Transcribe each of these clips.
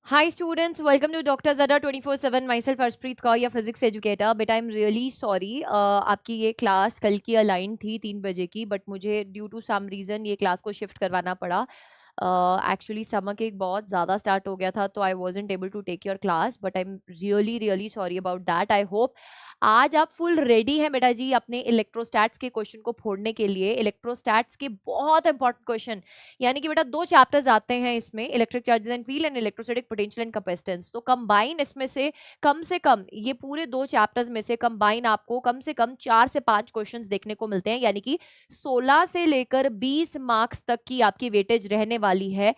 Hi students, welcome to Dr. Zada 24/7. Myself Arshpreet Kaur, your physics educator. But I'm really sorry. आपकी ये class कल की align थी 3 बजे की, बट मुझे ड्यू टू सम रीज़न ये क्लास को शिफ्ट करवाना पड़ा. एक्चुअली स्टमक एक बहुत ज़्यादा स्टार्ट हो गया था, तो I wasn't able to take your class. But I am really sorry about that. I hope आज आप फुल रेडी हैं बेटा जी अपने इलेक्ट्रोस्टैट्स के क्वेश्चन को फोड़ने के लिए. इलेक्ट्रोस्टैट्स के बहुत इंपॉर्टेंट क्वेश्चन, यानी कि बेटा 2 चैप्टर्स आते हैं इसमें, electric charges and field and electrostatic potential and capacitance. तो कंबाइन इसमें से कम ये पूरे 2 चैप्टर्स में से कंबाइन आपको कम से कम 4 से 5 क्वेश्चंस देखने को मिलते हैं, यानी कि 16 से लेकर 20 मार्क्स तक की आपकी वेटेज रहने वाली है.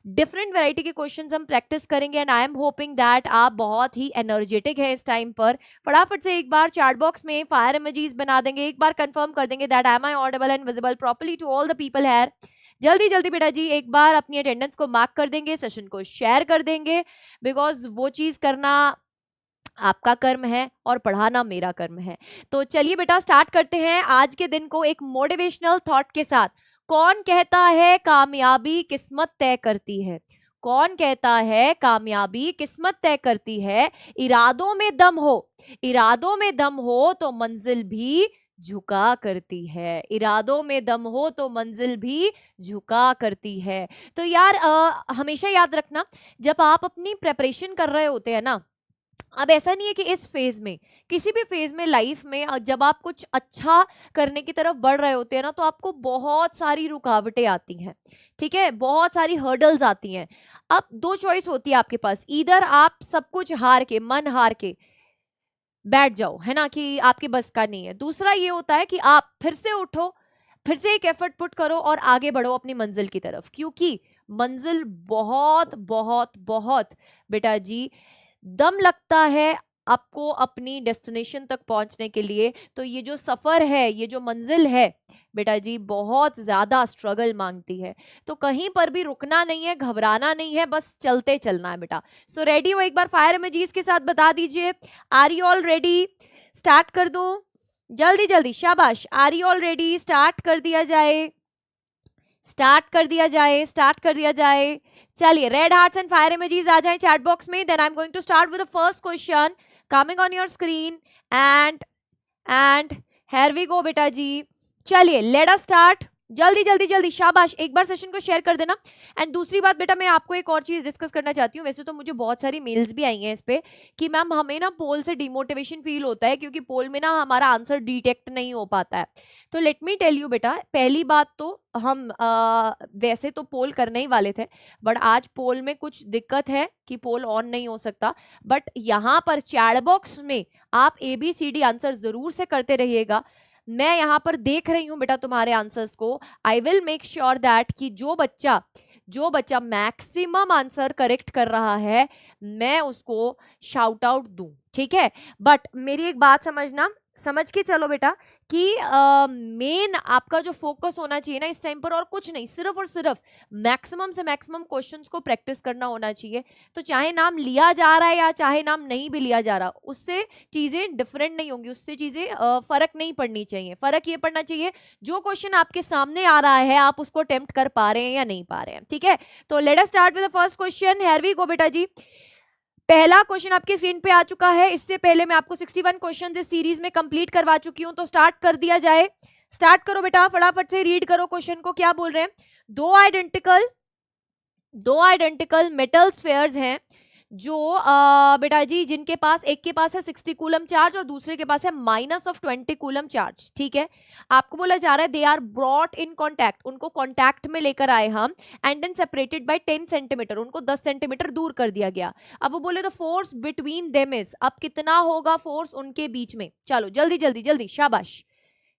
डिफरेंट वैरायटी के क्वेश्चंस हम प्रैक्टिस करेंगे and I am hoping that आप बहुत ही एनर्जेटिक है इस टाइम पर. फटाफट से एक बार चैट बॉक्स में फायर इमोजीज बना देंगे, एक बार कंफर्म कर देंगे that am I audible and visible properly to all the people here. जल्दी जल्दी बेटा जी एक बार अपनी अटेंडेंस को मार्क कर देंगे, सेशन को शेयर कर देंगे, बिकॉज वो चीज करना आपका कर्म है और पढ़ाना मेरा कर्म है. तो चलिए बेटा स्टार्ट करते हैं आज के दिन को एक मोटिवेशनल थॉट के साथ. कौन कहता है कामयाबी किस्मत तय करती है? कौन कहता है कामयाबी किस्मत तय करती है? इरादों में दम हो, इरादों में दम हो तो मंजिल भी झुका करती है. इरादों में दम हो तो मंजिल भी झुका करती है. तो यार हमेशा याद रखना, जब आप अपनी प्रेपरेशन कर रहे होते हैं ना, अब ऐसा नहीं है कि इस फेज में, किसी भी फेज में लाइफ में जब आप कुछ अच्छा करने की तरफ बढ़ रहे होते हैं ना, तो आपको बहुत सारी रुकावटें आती हैं, ठीक है, बहुत सारी हर्डल्स आती हैं. अब 2 चॉइस होती है आपके पास, इधर आप सब कुछ हार के, मन हार के बैठ जाओ, है ना, कि आपके बस का नहीं है. दूसरा ये होता है कि आप फिर से उठो, फिर से एक एफर्ट पुट करो और आगे बढ़ो अपनी मंजिल की तरफ, क्योंकि मंजिल बहुत बहुत बहुत बेटा जी दम लगता है आपको अपनी डेस्टिनेशन तक पहुंचने के लिए. तो ये जो सफर है, ये जो मंजिल है बेटा जी, बहुत ज्यादा स्ट्रगल मांगती है. तो कहीं पर भी रुकना नहीं है, घबराना नहीं है, बस चलते चलना है बेटा. सो रेडी हो? एक बार फायर इमोजीज के साथ बता दीजिए, are you all ready? Start कर दो जल्दी जल्दी, शाबाश. Are you all ready? Start कर दिया जाए, स्टार्ट कर दिया जाए, स्टार्ट कर दिया जाए. चलिए red hearts and fire emojis आ जाएं चैट बॉक्स में. Then I am going to start with the first question coming on your screen and here we go बेटा जी. चलिए लेट अस स्टार्ट. जल्दी जल्दी जल्दी, शाबाश. एक बार सेशन को शेयर कर देना. एंड दूसरी बात बेटा, मैं आपको एक और चीज डिस्कस करना चाहती हूँ. वैसे तो मुझे बहुत सारी मेल्स भी आई हैं इस पे कि मैम हमें ना पोल से डिमोटिवेशन फील होता है, क्योंकि पोल में ना हमारा आंसर डिटेक्ट नहीं हो पाता है. तो लेट मी टेल यू बेटा, पहली बात तो हम वैसे तो पोल करने ही वाले थे, बट आज पोल में कुछ दिक्कत है कि पोल ऑन नहीं हो सकता. बट यहाँ पर चैट बॉक्स में आप ABCD आंसर जरूर से करते रहिएगा. मैं यहाँ पर देख रही हूँ बेटा तुम्हारे आंसर्स को. I will make sure that कि जो बच्चा मैक्सिमम आंसर करेक्ट कर रहा है, मैं उसको शाउट आउट दूं, ठीक है. बट मेरी एक बात समझना, समझ के चलो बेटा कि मेन आपका जो फोकस होना चाहिए ना इस टाइम पर, और कुछ नहीं, सिर्फ और सिर्फ मैक्सिमम से मैक्सिमम क्वेश्चंस को प्रैक्टिस करना होना चाहिए. तो चाहे नाम लिया जा रहा है या चाहे नाम नहीं भी लिया जा रहा, उससे चीजें डिफरेंट नहीं होंगी, उससे चीजें फर्क नहीं पड़नी चाहिए. फर्क ये पड़ना चाहिए जो क्वेश्चन आपके सामने आ रहा है आप उसको अटेम्प्ट कर पा रहे हैं या नहीं पा रहे हैं, ठीक है. तो let us start with the first question. Here we go बेटा जी. पहला क्वेश्चन आपकी स्क्रीन पे आ चुका है. इससे पहले मैं आपको 61 क्वेश्चन इस सीरीज में कंप्लीट करवा चुकी हूं. तो स्टार्ट कर दिया जाए. स्टार्ट करो बेटा, फटाफट से रीड करो क्वेश्चन को. क्या बोल रहे हैं? दो आइडेंटिकल मेटल स्फेयर्स हैं जो बेटा जी जिनके पास, एक के पास है 60 कूलम चार्ज और दूसरे के पास है -20 कूलम चार्ज, ठीक है. आपको बोला जा रहा है they are brought in contact, उनको कॉन्टैक्ट में लेकर आए हम, and then separated by 10 centimetre, उनको 10 सेंटीमीटर दूर कर दिया गया. अब वो बोले the force between them is, अब कितना होगा फोर्स उनके बीच में? चलो जल्दी जल्दी जल्दी, शाबाश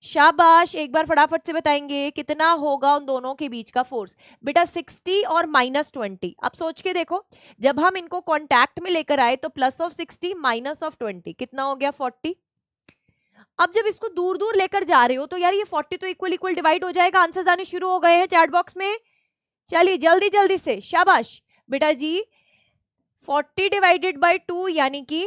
शाबाश. एक बार फटाफट से बताएंगे कितना होगा उन दोनों के बीच का फोर्स. बेटा 60 और -20. अब सोच के देखो, जब हम इनको कांटेक्ट में लेकर आए तो +60 -20 कितना हो गया? 40. अब जब इसको दूर दूर लेकर जा रहे हो तो यार ये 40 तो इक्वल इक्वल डिवाइड हो जाएगा. आंसर्स आने शुरू हो गए हैं चैट बॉक्स में. चलिए जल्दी जल्दी से, शाबाश बेटा जी. 40 डिवाइडेड बाय 2 यानी कि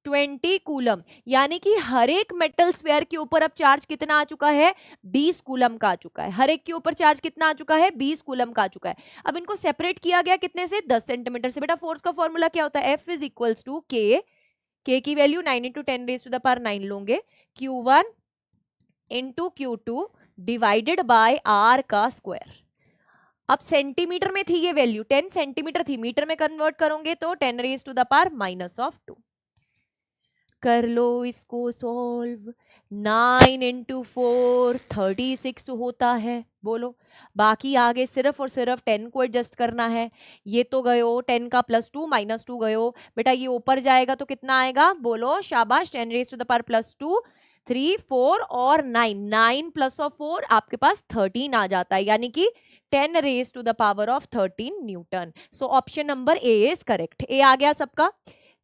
20 कूलम, यानी कि हर एक मेटल स्फीयर के ऊपर अब चार्ज कितना आ चुका है, 20 कूलम का आ चुका है। हर एक के ऊपर चार्ज कितना आ चुका है, 20 कूलम का आ चुका है। अब इनको सेपरेट किया गया कितने से, 10 सेंटीमीटर से। बेटा फोर्स का फॉर्मूला क्या होता है, F is equals to K की वैल्यू 9 × 10⁻⁹ लोगे, Q1 × Q2 divided by R का स्क्वायर। अब सेंटीमीटर में थी ये वैल्यू, 10 सेंटीमीटर थी, मीटर में कन्वर्ट करोगे तो 10⁻⁻⁻⁴ कर लो इसको सॉल्व। 9 × 4 36 होता है, बोलो। बाकी आगे सिर्फ और सिर्फ 10 को एडजस्ट करना है। ये तो गयो 10 का +2 -2 गयो, बेटा ये ऊपर जाएगा तो कितना आएगा, बोलो शाबाश। 10⁻², 3 4 और 9 + 4 आपके पास 13 आ जाता है, यानी कि 10⁻13 newton. So option number A is correct. A आ गया सबका,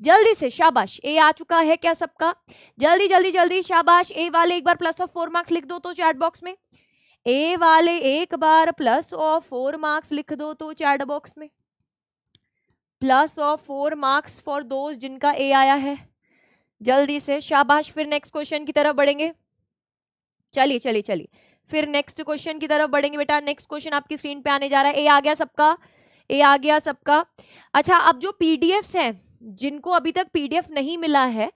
जल्दी से शाबाश। ए आ चुका है क्या सबका, जल्दी जल्दी जल्दी शाबाश। ए वाले एक बार +4 मार्क्स लिख दो तो चैट बॉक्स में। ए वाले एक बार +4 मार्क्स लिख दो तो चैट बॉक्स में। +4 मार्क्स फॉर दोस्त जिनका ए आया है, जल्दी से शाबाश। फिर नेक्स्ट क्वेश्चन की तरफ बढ़ेंगे, चलिए चलिए चलिए, फिर नेक्स्ट क्वेश्चन की तरफ बढ़ेंगे। बेटा नेक्स्ट क्वेश्चन आपकी स्क्रीन पे आने जा रहा है। ए आ गया सबका, ए आ गया सबका। अच्छा, अब जो पीडीएफ्स हैं, जिनको अभी तक पीडीएफ नहीं मिला है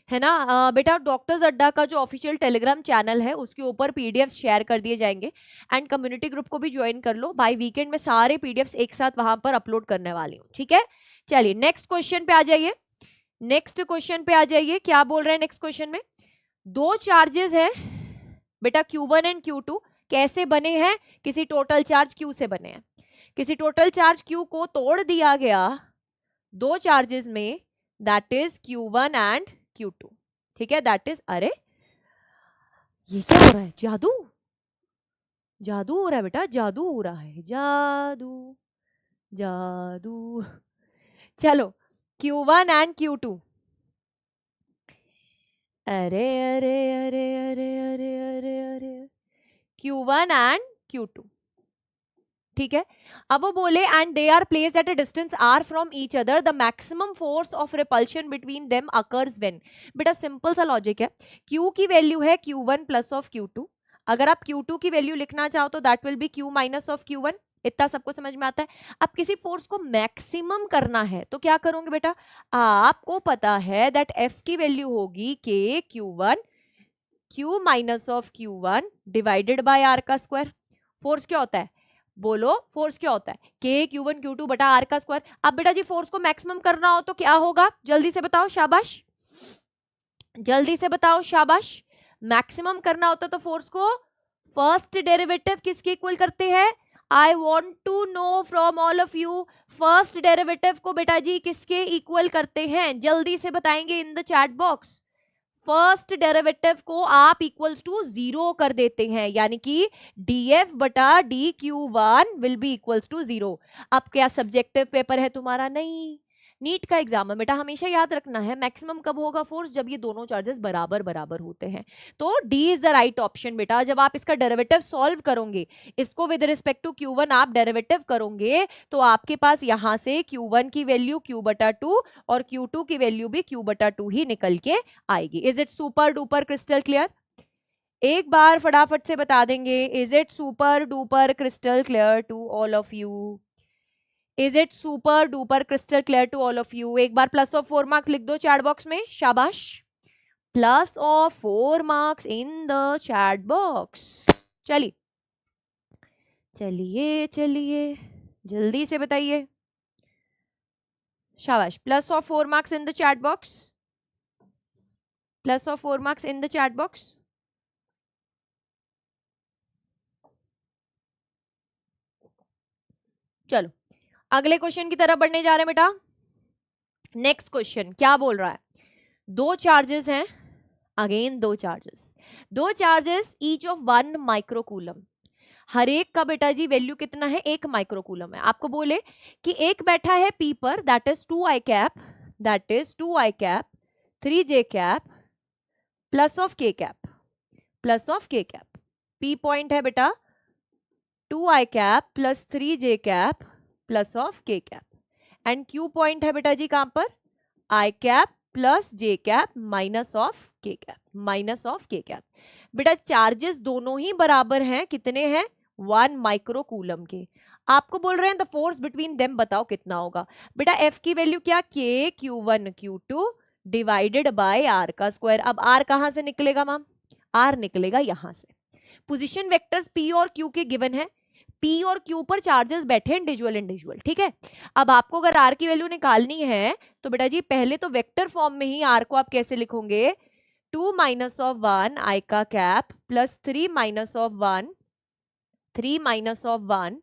ना, बेटा डॉक्टर्स अड्डा का जो ऑफिशियल टेलीग्राम चैनल है उसके ऊपर पीडीएफ शेयर कर दिए जाएंगे, एंड कम्युनिटी ग्रुप को भी ज्वाइन कर लो। बाय वीकेंड में सारे पीडीएफ एक साथ वहां पर अपलोड करने वाली हूँ, ठीक है। चलिए नेक्स्ट क्वेश्चन पे आ जाइए, नेक्स्ट क्वेश्चन पे आ जाइए। क्या बोल रहे हैं नेक्स्ट क्वेश्चन में, दो चार्जेस हैं बेटा Q1 एंड Q2, कैसे बने हैं, किसी टोटल चार्ज Q से बने हैं। किसी टोटल चार्ज Q को तोड़ दिया गया दो चार्जेस में, that is Q1 and Q2, ठीक है। दैट इज, अरे ये क्या हो रहा है, जादू जादू हो रहा है बेटा, जादू हो रहा है, जादू जादू। चलो Q1 एंड Q2, अरे अरे अरे अरे अरे अरे अरे, Q1 एंड Q2, ठीक है। अब वो बोले and they are placed at a distance r from each other, the maximum force of repulsion between them occurs when. बेटा सिंपल सा लॉजिक है, Q की वैल्यू है Q1 प्लस ऑफ Q2, अगर आप Q2 की वैल्यू लिखना चाहो तो that will B Q minus of Q1। इतना सबको समझ में आता है। अब किसी फोर्स को मैक्सिमम करना है तो क्या करोगे बेटा, आपको पता है दैट F की वैल्यू होगी K Q1 Q minus of Q1 divided by R का स्क्वायर। फोर्स क्या होता है, बोलो फोर्स क्या होता है, K Q1 Q2 बटा R का स्क्वायर। अब बेटा जी फोर्स को मैक्सिमम करना हो तो क्या होगा, जल्दी से बताओ शाबाश, जल्दी से बताओ शाबाश। मैक्सिमम करना होता तो फोर्स को फर्स्ट डेरिवेटिव किसके इक्वल करते हैं, I want to know from all of you, first derivative को बेटा जी किसके इक्वल करते हैं, जल्दी से बताएंगे in the chat box. First derivative को आप इक्वल्स टू 0 कर देते हैं, यानी कि df बटा dq1 will be equals to 0। अब क्या सब्जेक्टिव पेपर है तुम्हारा, नहीं नीट का एग्जाम है बेटा, हमेशा याद रखना है मैक्सिमम कब होगा फोर्स, जब ये दोनों चार्जेस बराबर बराबर होते हैं। तो D is the right option बेटा। जब आप इसका डेरिवेटिव सॉल्व करोगे, इसको विद रिस्पेक्ट टू Q1 आप डेरिवेटिव करोगे, तो आपके पास यहां से Q1 की वैल्यू Q/2 और Q2 की वैल्यू भी Q/2 ही निकल के आएगी। Is it super duper crystal clear, एक बार फटाफट से बता देंगे, is it super duper crystal clear to all of you, is it super duper crystal clear to all of you. एक बार +4 मार्क्स लिख दो चैट बॉक्स में, शाबाश, +4 marks in the chat box. चलिए चलिए चलिए जल्दी से बताइए, शाबाश, +4 marks in the chat box, +4 marks in the chat box. चलो अगले क्वेश्चन की तरफ बढ़ने जा रहे हैं बेटा। नेक्स्ट क्वेश्चन क्या बोल रहा है, दो चार्जेस हैं, अगेन दो चार्जेस ईच ऑफ 1 माइक्रोकूलम, हर एक का बेटा जी वैल्यू कितना है, 1 माइक्रोकूलम है। आपको बोले कि एक बैठा है P पर, that is 2i cap, that is 2i cap 3j cap plus of k cap, plus of k cap. P point है बेटा 2i cap plus 3j cap plus of k cap, and Q point है बेटा जी कहां पर, i cap plus J cap minus of K cap, minus of K cap. बेटा charges दोनों ही बराबर हैं, कितने हैं? 1 माइक्रो कूलम के। आपको बोल रहे हैं द फोर्स बिटवीन देम बताओ कितना होगा। बेटा एफ की वैल्यू क्या? K Q1 Q2 divided by R का स्क्वायर। अब आर कहां से निकलेगा मैम? आर निकलेगा यहां से। पोजीशन वेक्टर्स पी और क्यू के गिवन है, पी और क्यू पर चार्जेस बैठे इंडिविजुअल इंडिविजुअल, ठीक है। अब आपको अगर आर की वैल्यू निकालनी है तो बेटा जी पहले तो वेक्टर फॉर्म में ही आर को आप कैसे लिखोगे? 2 माइनस ऑफ 1 आई का cap plus 3 minus of 1, 3 minus of 1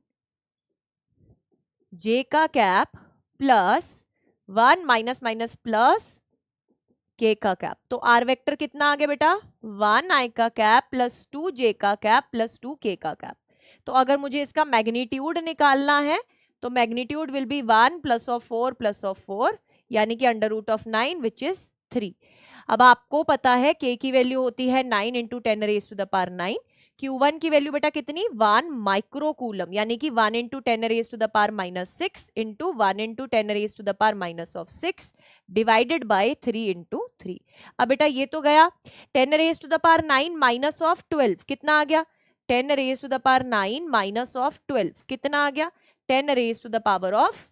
जे का cap plus 1 minus minus plus के का कैप। तो आर वेक्टर कितना आ गया बेटा? 1 आई का कैप प्लस 2 जे का कैप प्लस 2 के का कैप। तो अगर मुझे इसका मैग्नीट्यूड निकालना है तो magnitude will be 1 plus of 4 plus of 4 यानी कि under root of 9 which is 3। अब आपको पता है के की वैल्यू होती है 9 into 10 raise to the power 9। Q1 की वैल्यू बेटा कितनी? 1 माइक्रो कूलम यानी कि 1 into 10 raise to the power minus 6 into 1 into 10 raise to the power minus of 6 divided by 3 into 3। अब बेटा ये तो गया 10 raise to the power 9 minus of 12 कितना आ गया? 10 raise to the power 9 minus of 12 कितना आ गया? 10 raise to the power of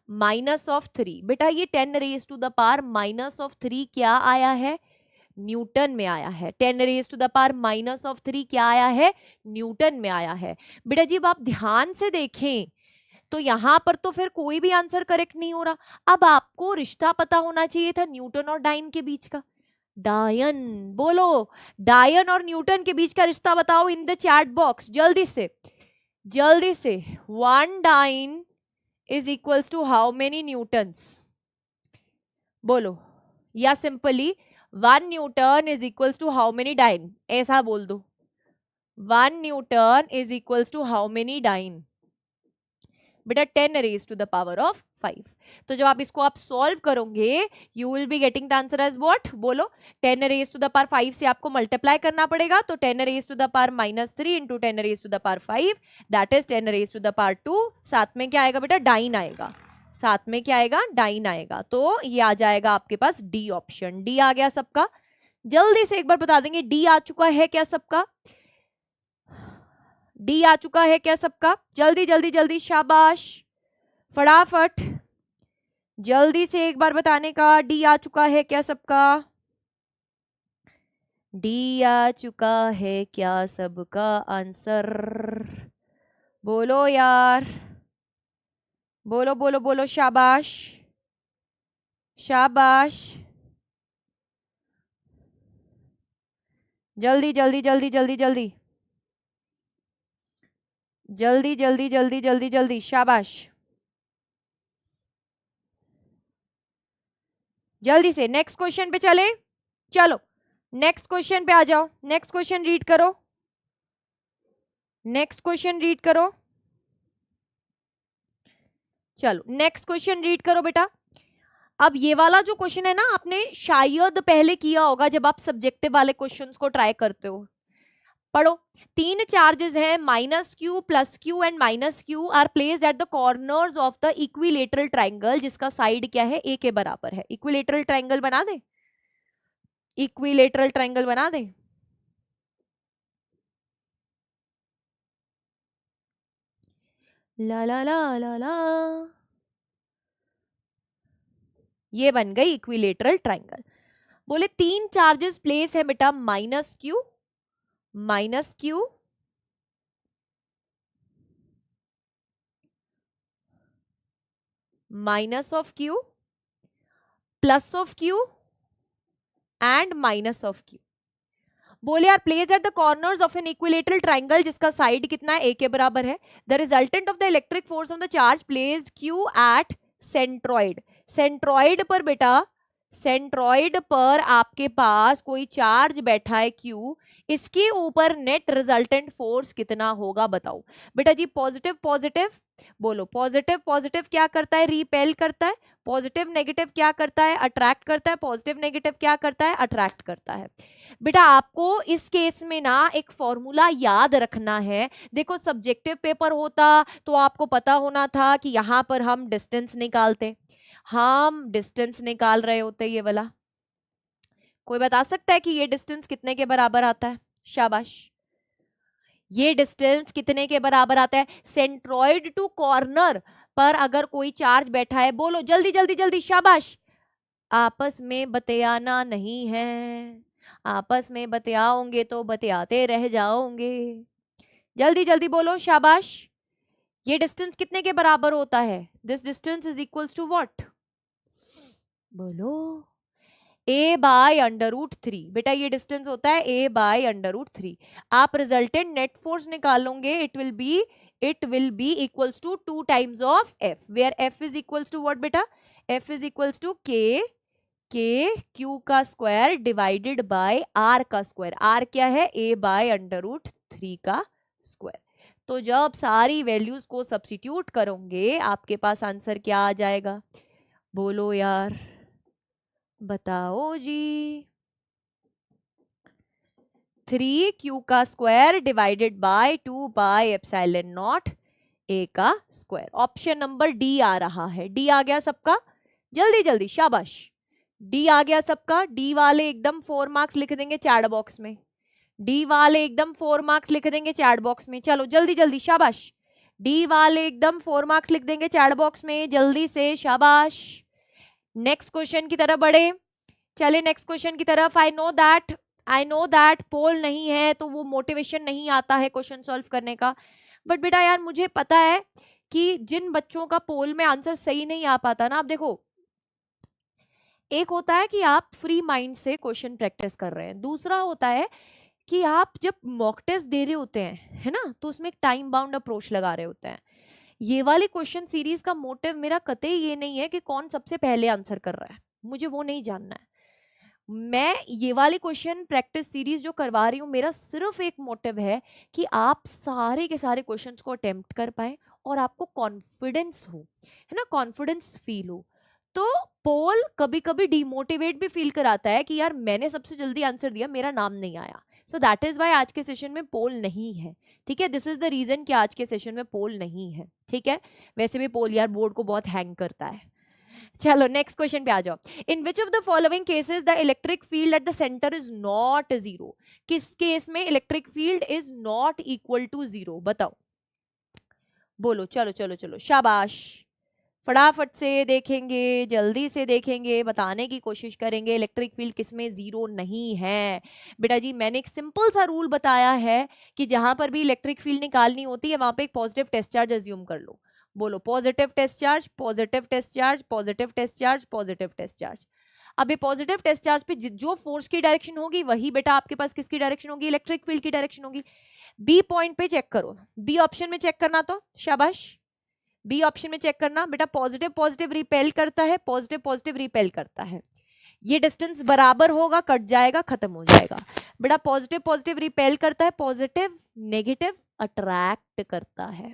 minus of 3। बेटा ये 10 raise to the power minus of 3 क्या आया है? न्यूटन में आया है। 10 raise to the power minus of 3 क्या आया है? न्यूटन में आया है। बेटा जी अब आप ध्यान से देखें तो यहां पर तो फिर कोई भी आंसर करेक्ट नहीं हो रहा। अब आपको रिश्ता पता होना चाहिए था न्यूटन और डाइन के बीच का। डायन बोलो, डायन और न्यूटन के बीच का रिश्ता बताओ इन द चैट बॉक्स जल्दी से, जल्दी से। 1 dyne is equals to how many newtons? बोलो, या simply 1 newton is equals to how many dyne, ऐसा बोल दो। 1 newton is equals to how many dyne? बेटा 10 raise to the power of 5। तो जब आप इसको आप सॉल्व करोगे you will be getting the answer as what? बोलो, 10 रेज टू द पावर 5 से आपको मल्टीप्लाई करना पड़ेगा तो 10 raise to the power minus 3 into 10 raise to the power 5 that is 10 raise to the power 2। साथ में क्या आएगा बेटा? डाइन आएगा। साथ में क्या आएगा? डाइन आएगा। तो ये आ जाएगा आपके पास डी ऑप्शन। डी आ गया सबका? जल्दी से एक बार बता देंगे डी आ चुका है क्या सबका? डी आ चुका है क्या सबका? जल्दी जल्दी जल्दी, शाबाश, फटाफट जल्दी से एक बार बताने का। डी आ चुका है क्या सबका? डी आ चुका है क्या सबका? आंसर बोलो यार, बोलो बोलो बोलो, शाबाश शाबाश, जल्दी जल्दी जल्दी जल्दी जल्दी जल्दी जल्दी जल्दी जल्दी जल्दी, शाबाश, जल्दी से। नेक्स्ट क्वेश्चन पे चले, चलो नेक्स्ट क्वेश्चन पे आ जाओ। नेक्स्ट क्वेश्चन रीड करो, नेक्स्ट क्वेश्चन रीड करो, चलो नेक्स्ट क्वेश्चन रीड करो बेटा। अब ये वाला जो क्वेश्चन है ना आपने शायद पहले किया होगा जब आप सब्जेक्टिव वाले क्वेश्चंस को ट्राई करते हो। पढ़ो, 3 चार्जेस हैं minus Q plus Q and minus Q R placed at the corners of the equilateral triangle जिसका साइड क्या है? ए के बराबर है। इक्विलेटरल ट्राइंगल बना दे, इक्विलेटरल ट्राइंगल बना दे। ला ला ला ला ला, ये बन गई इक्विलेटरल ट्राइंगल। बोले 3 चार्जेस प्लेस है बेटा, minus Q minus Q minus of Q plus of Q and minus of Q. बोले are placed at the corners of an equilateral triangle जिसका साइड कितना है? ए के बराबर है। The resultant of the electric force on the charge placed Q at centroid. Centroid पर बेटा, centroid पर आपके पास कोई चार्ज बैठा है क्यू, इसके ऊपर नेट रिजल्टेंट फोर्स कितना होगा बताओ। बेटा जी पॉजिटिव पॉजिटिव, बोलो पॉजिटिव पॉजिटिव क्या करता है? रिपेल करता है। पॉजिटिव नेगेटिव क्या करता है? अट्रैक्ट करता है। पॉजिटिव नेगेटिव क्या करता है? अट्रैक्ट करता है। बेटा आपको इस केस में ना एक फॉर्मूला याद रखना है। देखो सब्जेक्टिव पेपर होता तो आपको पता होना था कि यहाँ पर हम डिस्टेंस निकालते, हम डिस्टेंस निकाल रहे होते हैं, ये वाला। कोई बता सकता है कि ये डिस्टेंस कितने के बराबर आता है? शाबाश। ये डिस्टेंस कितने के बराबर आता है? सेंट्रॉइड टू कॉर्नर पर अगर कोई चार्ज बैठा है, बोलो जल्दी जल्दी जल्दी, शाबाश। आपस में बतियाना नहीं है, आपस में बतियाओगे तो बतियाते रह जाओगे। जल्दी जल्दी बोलो, शाबाश। ये डिस्टेंस कितने के बराबर होता है? This distance is equals to what? बोलो। a/√3। बेटा ये डिस्टेंस होता है a/√3। आप रिजल्टेंट नेट फोर्स निकालोगे, it will be equals to 2 times of f, where f is equals to what बेटा? f is equals to q का square divided by r का स्क्वायर। r क्या है? a/√3 का स्क्वायर। तो जब सारी वैल्यूज को सब्स्टिट्यूट करोगे आपके पास आंसर क्या आ जाएगा? बोलो यार, बताओ जी। 3q का स्क्वायर डिवाइडेड बाय 2πε0 a का स्क्वायर। ऑप्शन नंबर डी आ रहा है। डी आ गया सबका? जल्दी जल्दी, शाबाश। डी आ गया सबका? डी वाले एकदम 4 मार्क्स लिख देंगे चैट बॉक्स में। डी वाले एकदम 4 मार्क्स लिख देंगे चैट बॉक्स में। चलो जल्दी जल्दी, शाबाश। डी वाले एकदम 4 मार्क्स लिख देंगे चैट बॉक्स में, जल्दी से, शाबाश। नेक्स्ट क्वेश्चन की तरफ बढ़े। चले नेक्स्ट क्वेश्चन की तरफ। आई नो दैट पोल नहीं है तो वो मोटिवेशन नहीं आता है क्वेश्चन सॉल्व करने का, बट बेटा यार मुझे पता है कि जिन बच्चों का पोल में आंसर सही नहीं आ पाता ना, आप देखो, एक होता है कि आप फ्री माइंड से क्वेश्चन प्रैक्टिस कर रहे हैं, दूसरा होता है कि आप जब मॉक टेस्ट दे रहे होते हैं, है ना, तो उसमें एक टाइम बाउंड अप्रोच लगा रहे होते हैं। ये वाली क्वेश्चन सीरीज का मोटिव मेरा कतई ये नहीं है कि कौन सबसे पहले आंसर कर रहा है, मुझे वो नहीं जानना है। मैं ये वाली क्वेश्चन प्रैक्टिस सीरीज जो करवा रही हूँ, मेरा सिर्फ एक मोटिव है कि आप सारे के सारे क्वेश्चंस को अटेम्प्ट कर पाए और आपको कॉन्फिडेंस हो, है ना, कॉन्फिडेंस फील हो। तो पोल कभी कभी डिमोटिवेट भी फील कराता है कि यार मैंने सबसे जल्दी आंसर दिया, मेरा नाम नहीं आया। सो दैट इज वाई आज के सेशन में पोल नहीं है, ठीक है। दिस इज द रीजन कि आज के सेशन में पोल नहीं है, ठीक है। वैसे भी पोल यार बोर्ड को बहुत हैंग करता है। चलो नेक्स्ट क्वेश्चन पे आ जाओ। In which of the following cases the electric field at the centre is not zero? किस केस में electric field is not equal to zero? बताओ, बोलो, चलो चलो चलो, शाबाश। फटाफट से देखेंगे, जल्दी से देखेंगे, बताने की कोशिश करेंगे इलेक्ट्रिक फील्ड किसमें जीरो नहीं है। बेटा जी मैंने एक सिंपल सा रूल बताया है कि जहां पर भी इलेक्ट्रिक फील्ड निकालनी होती है वहां पे एक पॉजिटिव टेस्ट चार्ज अज्यूम कर लो। बोलो, positive test charge, positive test charge, positive test charge, positive test charge. अब ये पॉजिटिव टेस्ट चार्ज पे जो फोर्स की डायरेक्शन होगी वही बेटा आपके पास किसकी डायरेक्शन होगी? इलेक्ट्रिक फील्ड की डायरेक्शन होगी। बी पॉइंट पे चेक करो, बी ऑप्शन में चेक करना, तो शाबाश। बी ऑप्शन में चेक करना बेटा, पॉजिटिव पॉजिटिव रिपेल करता है, पॉजिटिव पॉजिटिव रिपेल करता है। ये डिस्टेंस बराबर होगा, कट जाएगा, खत्म हो जाएगा। बेटा पॉजिटिव पॉजिटिव रिपेल करता है, पॉजिटिव नेगेटिव अट्रैक्ट करता है।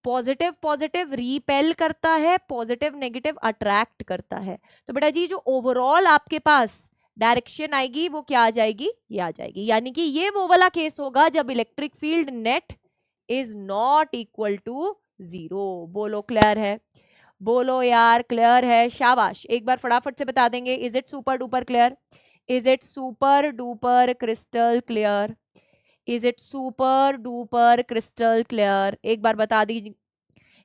पॉजिटिव पॉजिटिव रिपेल करता है, पॉजिटिव नेगेटिव अट्रैक्ट करता है। तो बेटा जी जो ओवरऑल आपके पास डायरेक्शन आएगी वो क्या आ जाएगी? ये आ जाएगी। यानी कि ये वो वाला केस होगा जब electric field net is not equal to zero. बोलो क्लियर है? बोलो यार क्लियर है, शाबाश। एक बार फटाफट से बता देंगे, is it super duper clear? Is it super duper crystal clear? Is it super duper crystal clear? एक बार बता दीजिए,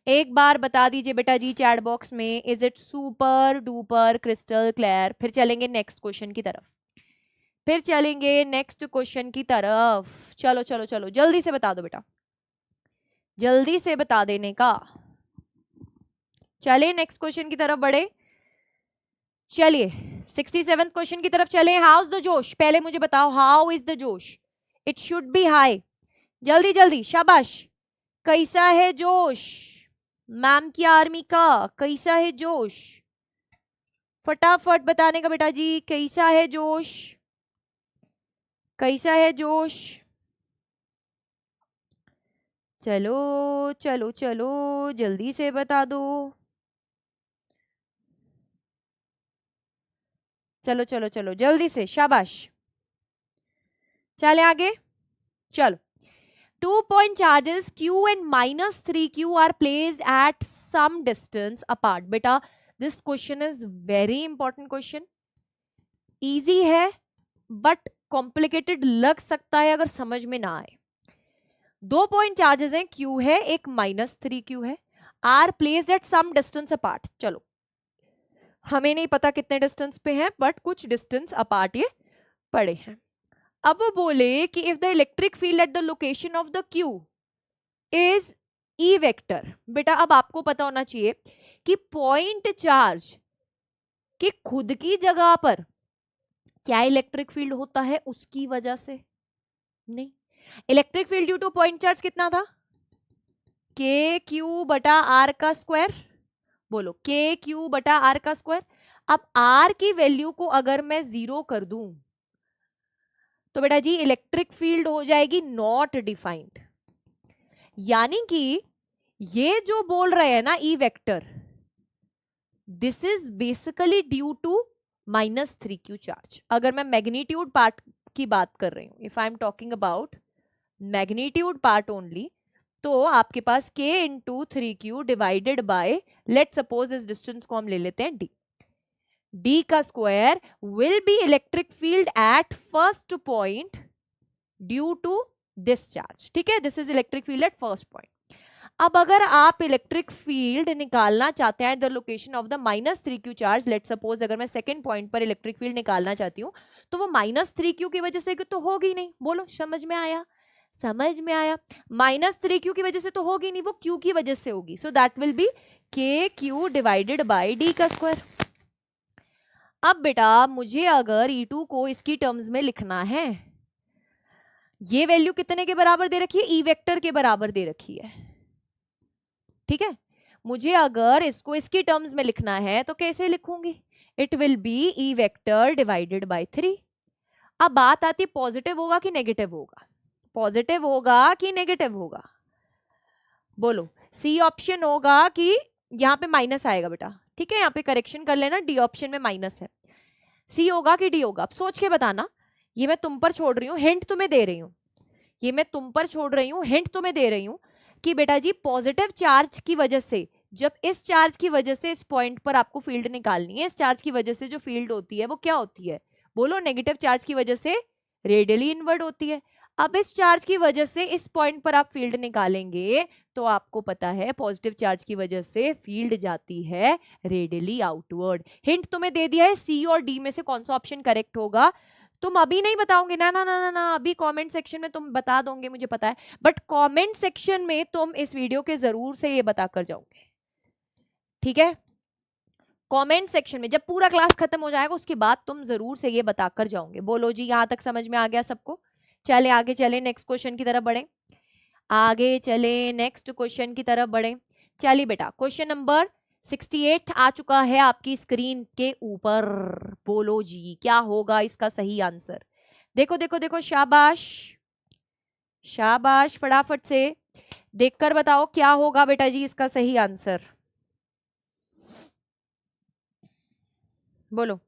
एक बार बता दीजिए बेटा जी चैट बॉक्स में, is it super duper crystal clear? फिर चलेंगे नेक्स्ट क्वेश्चन की तरफ, फिर चलेंगे नेक्स्ट क्वेश्चन की तरफ। चलो चलो चलो जल्दी से बता दो बेटा, जल्दी से बता देने का। चले नेक्स्ट क्वेश्चन की तरफ बढ़े। चलिए 67 क्वेश्चन की तरफ चले। हाउ इज द जोश? पहले मुझे बताओ, हाउ इज द जोश? It should be high. जल्दी जल्दी, शाबाश। कैसा है जोश मैम की आर्मी का? कैसा है जोश? फटाफट बताने का बेटा जी, कैसा है जोश? कैसा है जोश? चलो चलो चलो जल्दी से बता दो। चलो चलो चलो जल्दी से, शाबाश। चले आगे, चलो। 2 point charges q and -3q are placed at some distance apart। बेटा this question is very important question, easy है बट कॉम्प्लिकेटेड लग सकता है अगर समझ में ना आए। 2 पॉइंट चार्जेस हैं, Q है, एक -3Q है, are placed at some distance apart. चलो हमें नहीं पता कितने डिस्टेंस पे हैं, बट कुछ डिस्टेंस अपार्ट ये पड़े हैं। अब वो बोले कि if the electric field at the location of the Q is E vector. बेटा अब आपको पता होना चाहिए कि पॉइंट चार्ज के खुद की जगह पर क्या इलेक्ट्रिक फील्ड होता है उसकी वजह से नहीं। Electric field due two point charge कितना था, KQ बटा R का स्क्वायर। बोलो KQ बटा R का स्क्वायर। अब R की वैल्यू को अगर मैं 0 कर दूं तो बेटा जी इलेक्ट्रिक फील्ड हो जाएगी नॉट डिफाइंड। यानी कि ये जो बोल रहे हैं ना E vector, this is basically due to -3Q charge. अगर मैं मैग्नीट्यूड पार्ट की बात कर रही हूं, if I am talking about magnitude part only, तो आपके पास K into 3Q divided by, let suppose इस डिस्टेंस को हम ले लेते हैं D, D का square will be electric field at first point due to this charge. ठीक है, this is electric field at first point. अब अगर आप इलेक्ट्रिक फील्ड निकालना चाहते हैं the location of the -3Q charge, let suppose अगर मैं सेकंड पॉइंट पर इलेक्ट्रिक फील्ड निकालना चाहती हूँ, तो वो -3Q की वजह से तो होगी नहीं। बोलो समझ में आया, समझ में आया। -3Q की वजह से तो होगी नहीं, वो Q की वजह से होगी। So that will B KQ divided by D का स्क्वायर। अब बेटा मुझे अगर E2 को इसकी टर्म्स में लिखना है, ये वैल्यू कितने के बराबर दे रखी है, E वेक्टर के बराबर दे रखी है। ठीक है, मुझे अगर इसको इसकी टर्म्स में लिखना है तो कैसे लिखूंगी, it will B E vector divided by 3। अब बात आती पॉजिटिव होगा कि नेगेटिव होगा, पॉजिटिव होगा कि नेगेटिव होगा। बोलो सी ऑप्शन होगा कि यहाँ पे माइनस आएगा बेटा। ठीक है, यहाँ पे करेक्शन कर लेना, डी ऑप्शन में माइनस है। सी होगा कि डी होगा, अब सोच के बताना। ये मैं तुम पर छोड़ रही हूँ, हिंट तुम्हें दे रही हूँ, ये मैं तुम पर छोड़ रही हूँ, हिंट तुम्हें दे रही हूँ कि बेटा जी पॉजिटिव चार्ज की वजह से, जब इस चार्ज की वजह से इस पॉइंट पर आपको फील्ड निकालनी है, इस चार्ज की वजह से जो फील्ड होती है वो क्या होती है, बोलो नेगेटिव चार्ज की वजह से रेडियली इनवर्ड होती है। अब इस चार्ज की वजह से इस पॉइंट पर आप फील्ड निकालेंगे तो आपको पता है पॉजिटिव चार्ज की वजह से फील्ड जाती है रेडियली आउटवर्ड। हिंट तुम्हें दे दिया है, सी और डी में से कौन सा ऑप्शन करेक्ट होगा। तुम अभी नहीं बताओगे ना, ना ना ना ना, अभी कमेंट सेक्शन में तुम बता दोगे मुझे पता है, बट कमेंट सेक्शन में तुम इस वीडियो के जरूर से ये बता कर जाओगे। ठीक है, कमेंट सेक्शन में जब पूरा क्लास खत्म हो जाएगा उसके बाद तुम जरूर से ये बताकर जाओगे। बोलो जी यहां तक समझ में आ गया सबको। चले आगे चले, नेक्स्ट क्वेश्चन की तरफ बढ़े, आगे चले नेक्स्ट क्वेश्चन की तरफ बढ़े। चलिए बेटा क्वेश्चन नंबर 68 आ चुका है आपकी स्क्रीन के ऊपर। बोलो जी क्या होगा इसका सही आंसर। देखो देखो देखो, शाबाश शाबाश, फटाफट से देखकर बताओ क्या होगा बेटा जी इसका सही आंसर। बोलो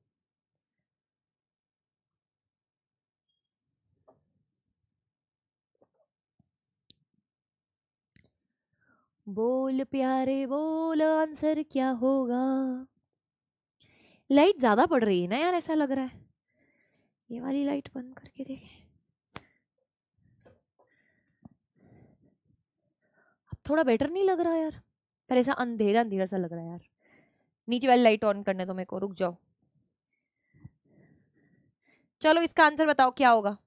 बोल प्यारे बोल, आंसर क्या होगा। लाइट ज्यादा पड़ रही है ना यार, ऐसा लग रहा है। ये वाली लाइट बंद करके देखें, अब थोड़ा बेटर नहीं लग रहा यार, पर ऐसा अंधेरा अंधेरा सा लग रहा है यार। नीचे वाली लाइट ऑन करने तो मेरे को, रुक जाओ। चलो इसका आंसर बताओ क्या होगा।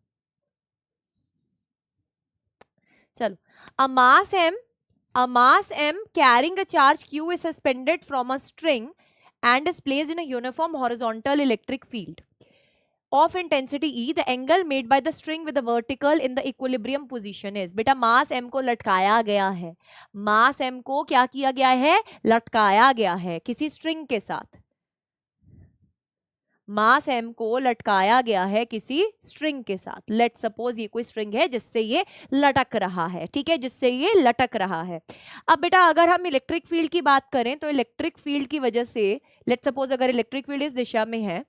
चलो, a mass m carrying a charge q is suspended from a string and is placed in a uniform horizontal electric field of intensity E. The angle made by the string with the vertical in the equilibrium position is। बेटा मास m को लटकाया गया है, मास m को क्या किया गया है, लटकाया गया है किसी स्ट्रिंग के साथ। मास m को लटकाया गया है किसी स्ट्रिंग के साथ। लेट सपोज ये कोई स्ट्रिंग है जिससे ये लटक रहा है, ठीक है, जिससे ये लटक रहा है। अब बेटा अगर हम इलेक्ट्रिक फील्ड की बात करें तो इलेक्ट्रिक फील्ड की वजह से, लेट सपोज अगर इलेक्ट्रिक फील्ड इस दिशा में है,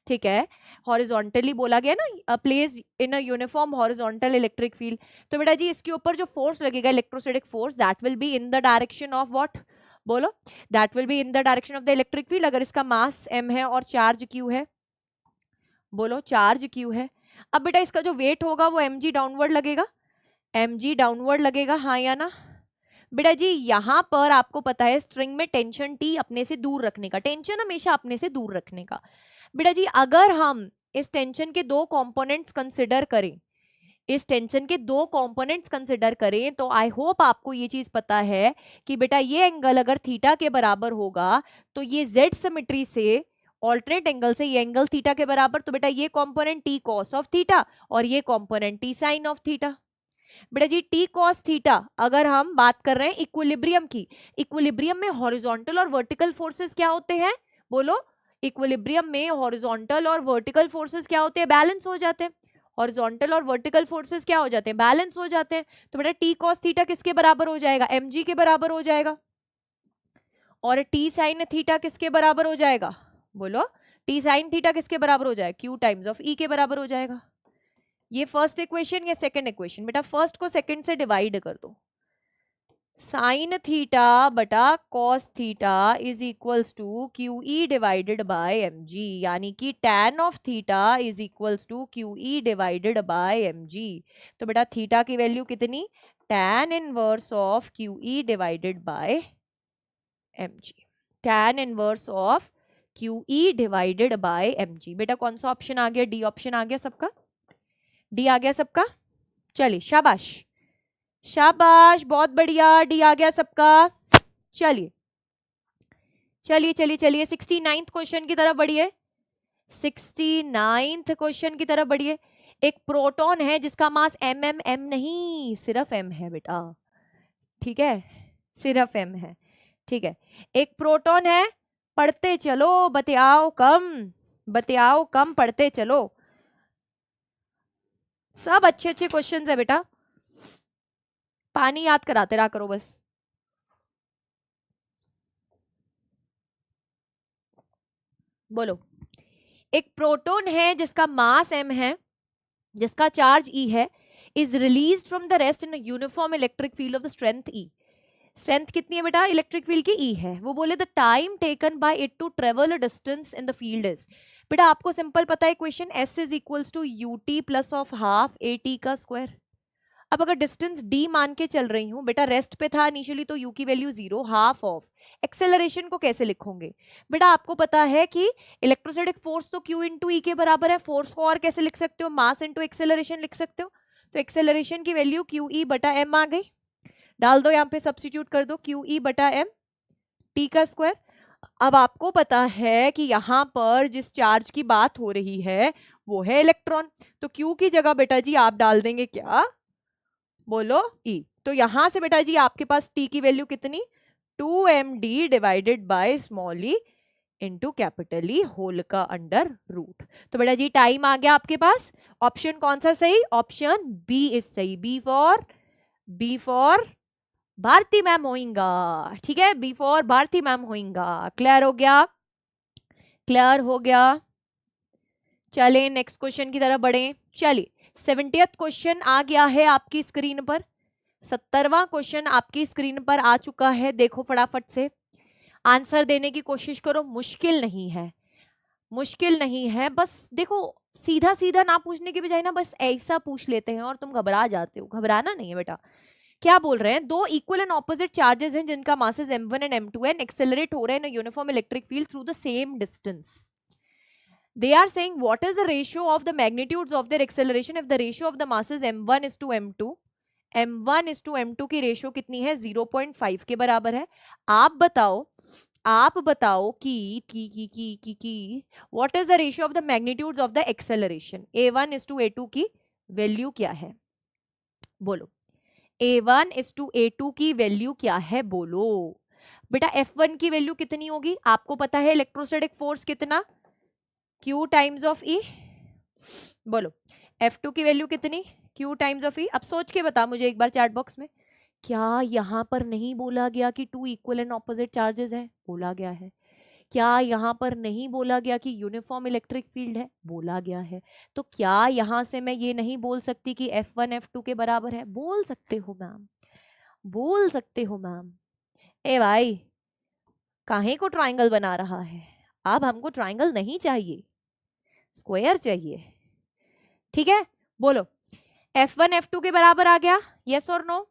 ठीक है, हॉरिजॉन्टली बोला गया ना, place in a uniform horizontal electric field, तो बेटा जी इसके ऊपर जो फोर्स लगेगा electrostatic force, that will be in the direction of what, बोलो, that will be in the direction of the electric field. अगर इसका मास m है और चार्ज q है, बोलो चार्ज q है। अब बेटा इसका जो वेट होगा वो mg डाउनवर्ड लगेगा, mg डाउनवर्ड लगेगा, हाँ या ना? बेटा जी यहां पर आपको पता है स्ट्रिंग में टेंशन T अपने से दूर रखने का, टेंशन हमेशा अपने से दूर रखने का। बेटा जी अगर हम इस टेंशन के दो कंपोनेंट्स कंसिडर करें, इस टेंशन के दो कंपोनेंट्स कंसिडर करें, तो आई होप आपको ये चीज पता है कि बेटा ये एंगल अगर थीटा के बराबर होगा तो ये जेड सिमेट्री से ऑल्टरनेट एंगल से ये एंगल थीटा के बराबर, तो बेटा ये component T cos of theta और ये component T sine of theta. बेटा जी टी कॉस थीटा अगर हम बात कर रहे हैं इक्विलिब्रियम की, इक्विलिब्रियम में हॉरिजॉन्टल और वर्टिकल फोर्सेस क्या होते हैं, बोलो, इक्विलिब्रियम में हॉरिजॉन्टल और वर्टिकल फोर्सेस क्या होते हैं, बैलेंस हो जाते हैं। हॉरिजॉन्टल और वर्टिकल फोर्सेस क्या हो जाते हैं, बैलेंस हो जाते हैं। तो बेटा टी कॉस थीटा किसके बराबर हो जाएगा, mg के बराबर हो जाएगा। और टी साइन थीटा किसके बराबर हो जाएगा, बोलो, टी साइन थीटा किसके बराबर हो जाएगा, q टाइम्स ऑफ e के बराबर हो जाएगा। ये फर्स्ट इक्वेशन, ये सेकंड इक्वेशन। बेटा फर्स्ट को सेकंड से डिवाइड कर दो, साइन थीटा बटा cos theta is equals to Q E divided by M G, यानी कि tan of theta is equals to Q E divided by M G. तो बेटा थीटा की वैल्यू कितनी, tan inverse of Q E divided by M G, tan inverse of Q E divided by M G. बेटा कौन सा option आ गया, D option आ गया सबका, डी आ गया सबका। चलिए शाबाश शाबाश, बहुत बढ़िया, डी आ गया सबका। चलिए चलिए चलिए चलिए 69th क्वेश्चन की तरफ बढ़िए, 69th क्वेश्चन की तरफ बढ़िए। एक प्रोटॉन है जिसका मास m नहीं सिर्फ m है बेटा, ठीक है, सिर्फ m है, ठीक है। एक प्रोटॉन है, पढ़ते चलो, बतियाओ कम पढ़ते चलो, सब अच्छे अच्छे क्वेश्चंस है बेटा, पानी याद कराते रहा करो बस। बोलो, एक प्रोटॉन है जिसका मास m है, जिसका चार्ज E है, is release from the rest in uniform electric field of the strength E। Strength कितनी है बेटा इलेक्ट्रिक फील्ड की, E है। वो बोले the time taken by it to travel a distance in the field is. बेटा आपको सिंपल पता है question, S is equals to UT plus of half AT का स्क्वायर। अब अगर डिस्टेंस d मान के चल रही हूँ, बेटा रेस्ट पे था इनिशियली तो u की वैल्यू 0, हाफ ऑफ एक्सेलरेशन को कैसे लिखोगे, बेटा आपको पता है कि इलेक्ट्रोस्टैटिक फोर्स तो q इंटू ई के बराबर है, फोर्स को और कैसे लिख सकते हो, मास इंटू एक्सेलरेशन लिख सकते हो। तो एक्सेलरेशन की वैल्यू क्यू ई बटा एम आ गई, डाल दो यहाँ पे, सब्स्टिट्यूट कर दो, क्यू ई बटा एम टी का स्क्वायर। अब आपको पता है कि यहाँ पर जिस चार्ज की बात हो रही है वो है इलेक्ट्रॉन, तो क्यू की जगह बेटा जी आप डाल देंगे क्या, बोलो E। तो यहां से बेटा जी आपके पास T की वैल्यू कितनी, 2md divided by small e into capital E whole का अंडर रूट। तो बेटा जी टाइम आ गया आपके पास, ऑप्शन कौन सा सही, ऑप्शन बी इज सही, बी फॉर भारती मैम होइंगा, ठीक है, बी फॉर भारती मैम होइंगा। क्लियर हो गया, क्लियर हो गया। चले नेक्स्ट क्वेश्चन की तरफ बढ़े। चलिए 70th क्वेश्चन आ गया है आपकी स्क्रीन पर, 70वां क्वेश्चन आपकी स्क्रीन पर आ चुका है। देखो फटाफट से आंसर देने की कोशिश करो, मुश्किल नहीं है, मुश्किल नहीं है, बस देखो सीधा सीधा ना पूछने की बजाय ना बस ऐसा पूछ लेते हैं और तुम घबरा जाते हो, घबराना नहीं है बेटा। क्या बोल रहे हैं, दो इक्वल एंड ऑपोजिट चार्जेस हैं जिनका मासेस m1 एंड m2 है, एक्सेलरेट हो रहे हैं in uniform electric field through the same distance. They are saying what is the ratio of the magnitudes of their acceleration if the ratio of the masses m1 is to m2, m1 is to m2 की ratio कितनी है, 0.5 के बराबर है। आप बताओ कि what is the ratio of the magnitudes of the acceleration, a1 is to a2 की वैल्यू क्या है, बोलो, a1 is to a2 की वैल्यू क्या है, बोलो। बेटा f1 की वैल्यू कितनी होगी, आपको पता है इलेक्ट्रोस्टैटिक फोर्स कितना, Q टाइम्स ऑफ E, बोलो F2 की वैल्यू कितनी, Q टाइम्स ऑफ E। अब सोच के बता मुझे एक बार चैट बॉक्स में, क्या यहाँ पर नहीं बोला गया कि two equal and opposite charges है, बोला गया है। क्या यहाँ पर नहीं बोला गया कि यूनिफॉर्म इलेक्ट्रिक फील्ड है, बोला गया है। तो क्या यहाँ से मैं ये नहीं बोल सकती कि F1 F2 के बराबर है, बोल सकते हो मैम, बोल सकते हो मैम। ए भाई काहे को ट्राइंगल बना रहा है? अब हमको ट्राइंगल नहीं चाहिए, स्क्वायर चाहिए। ठीक है, बोलो F1 F2 के बराबर आ गया, यस और no?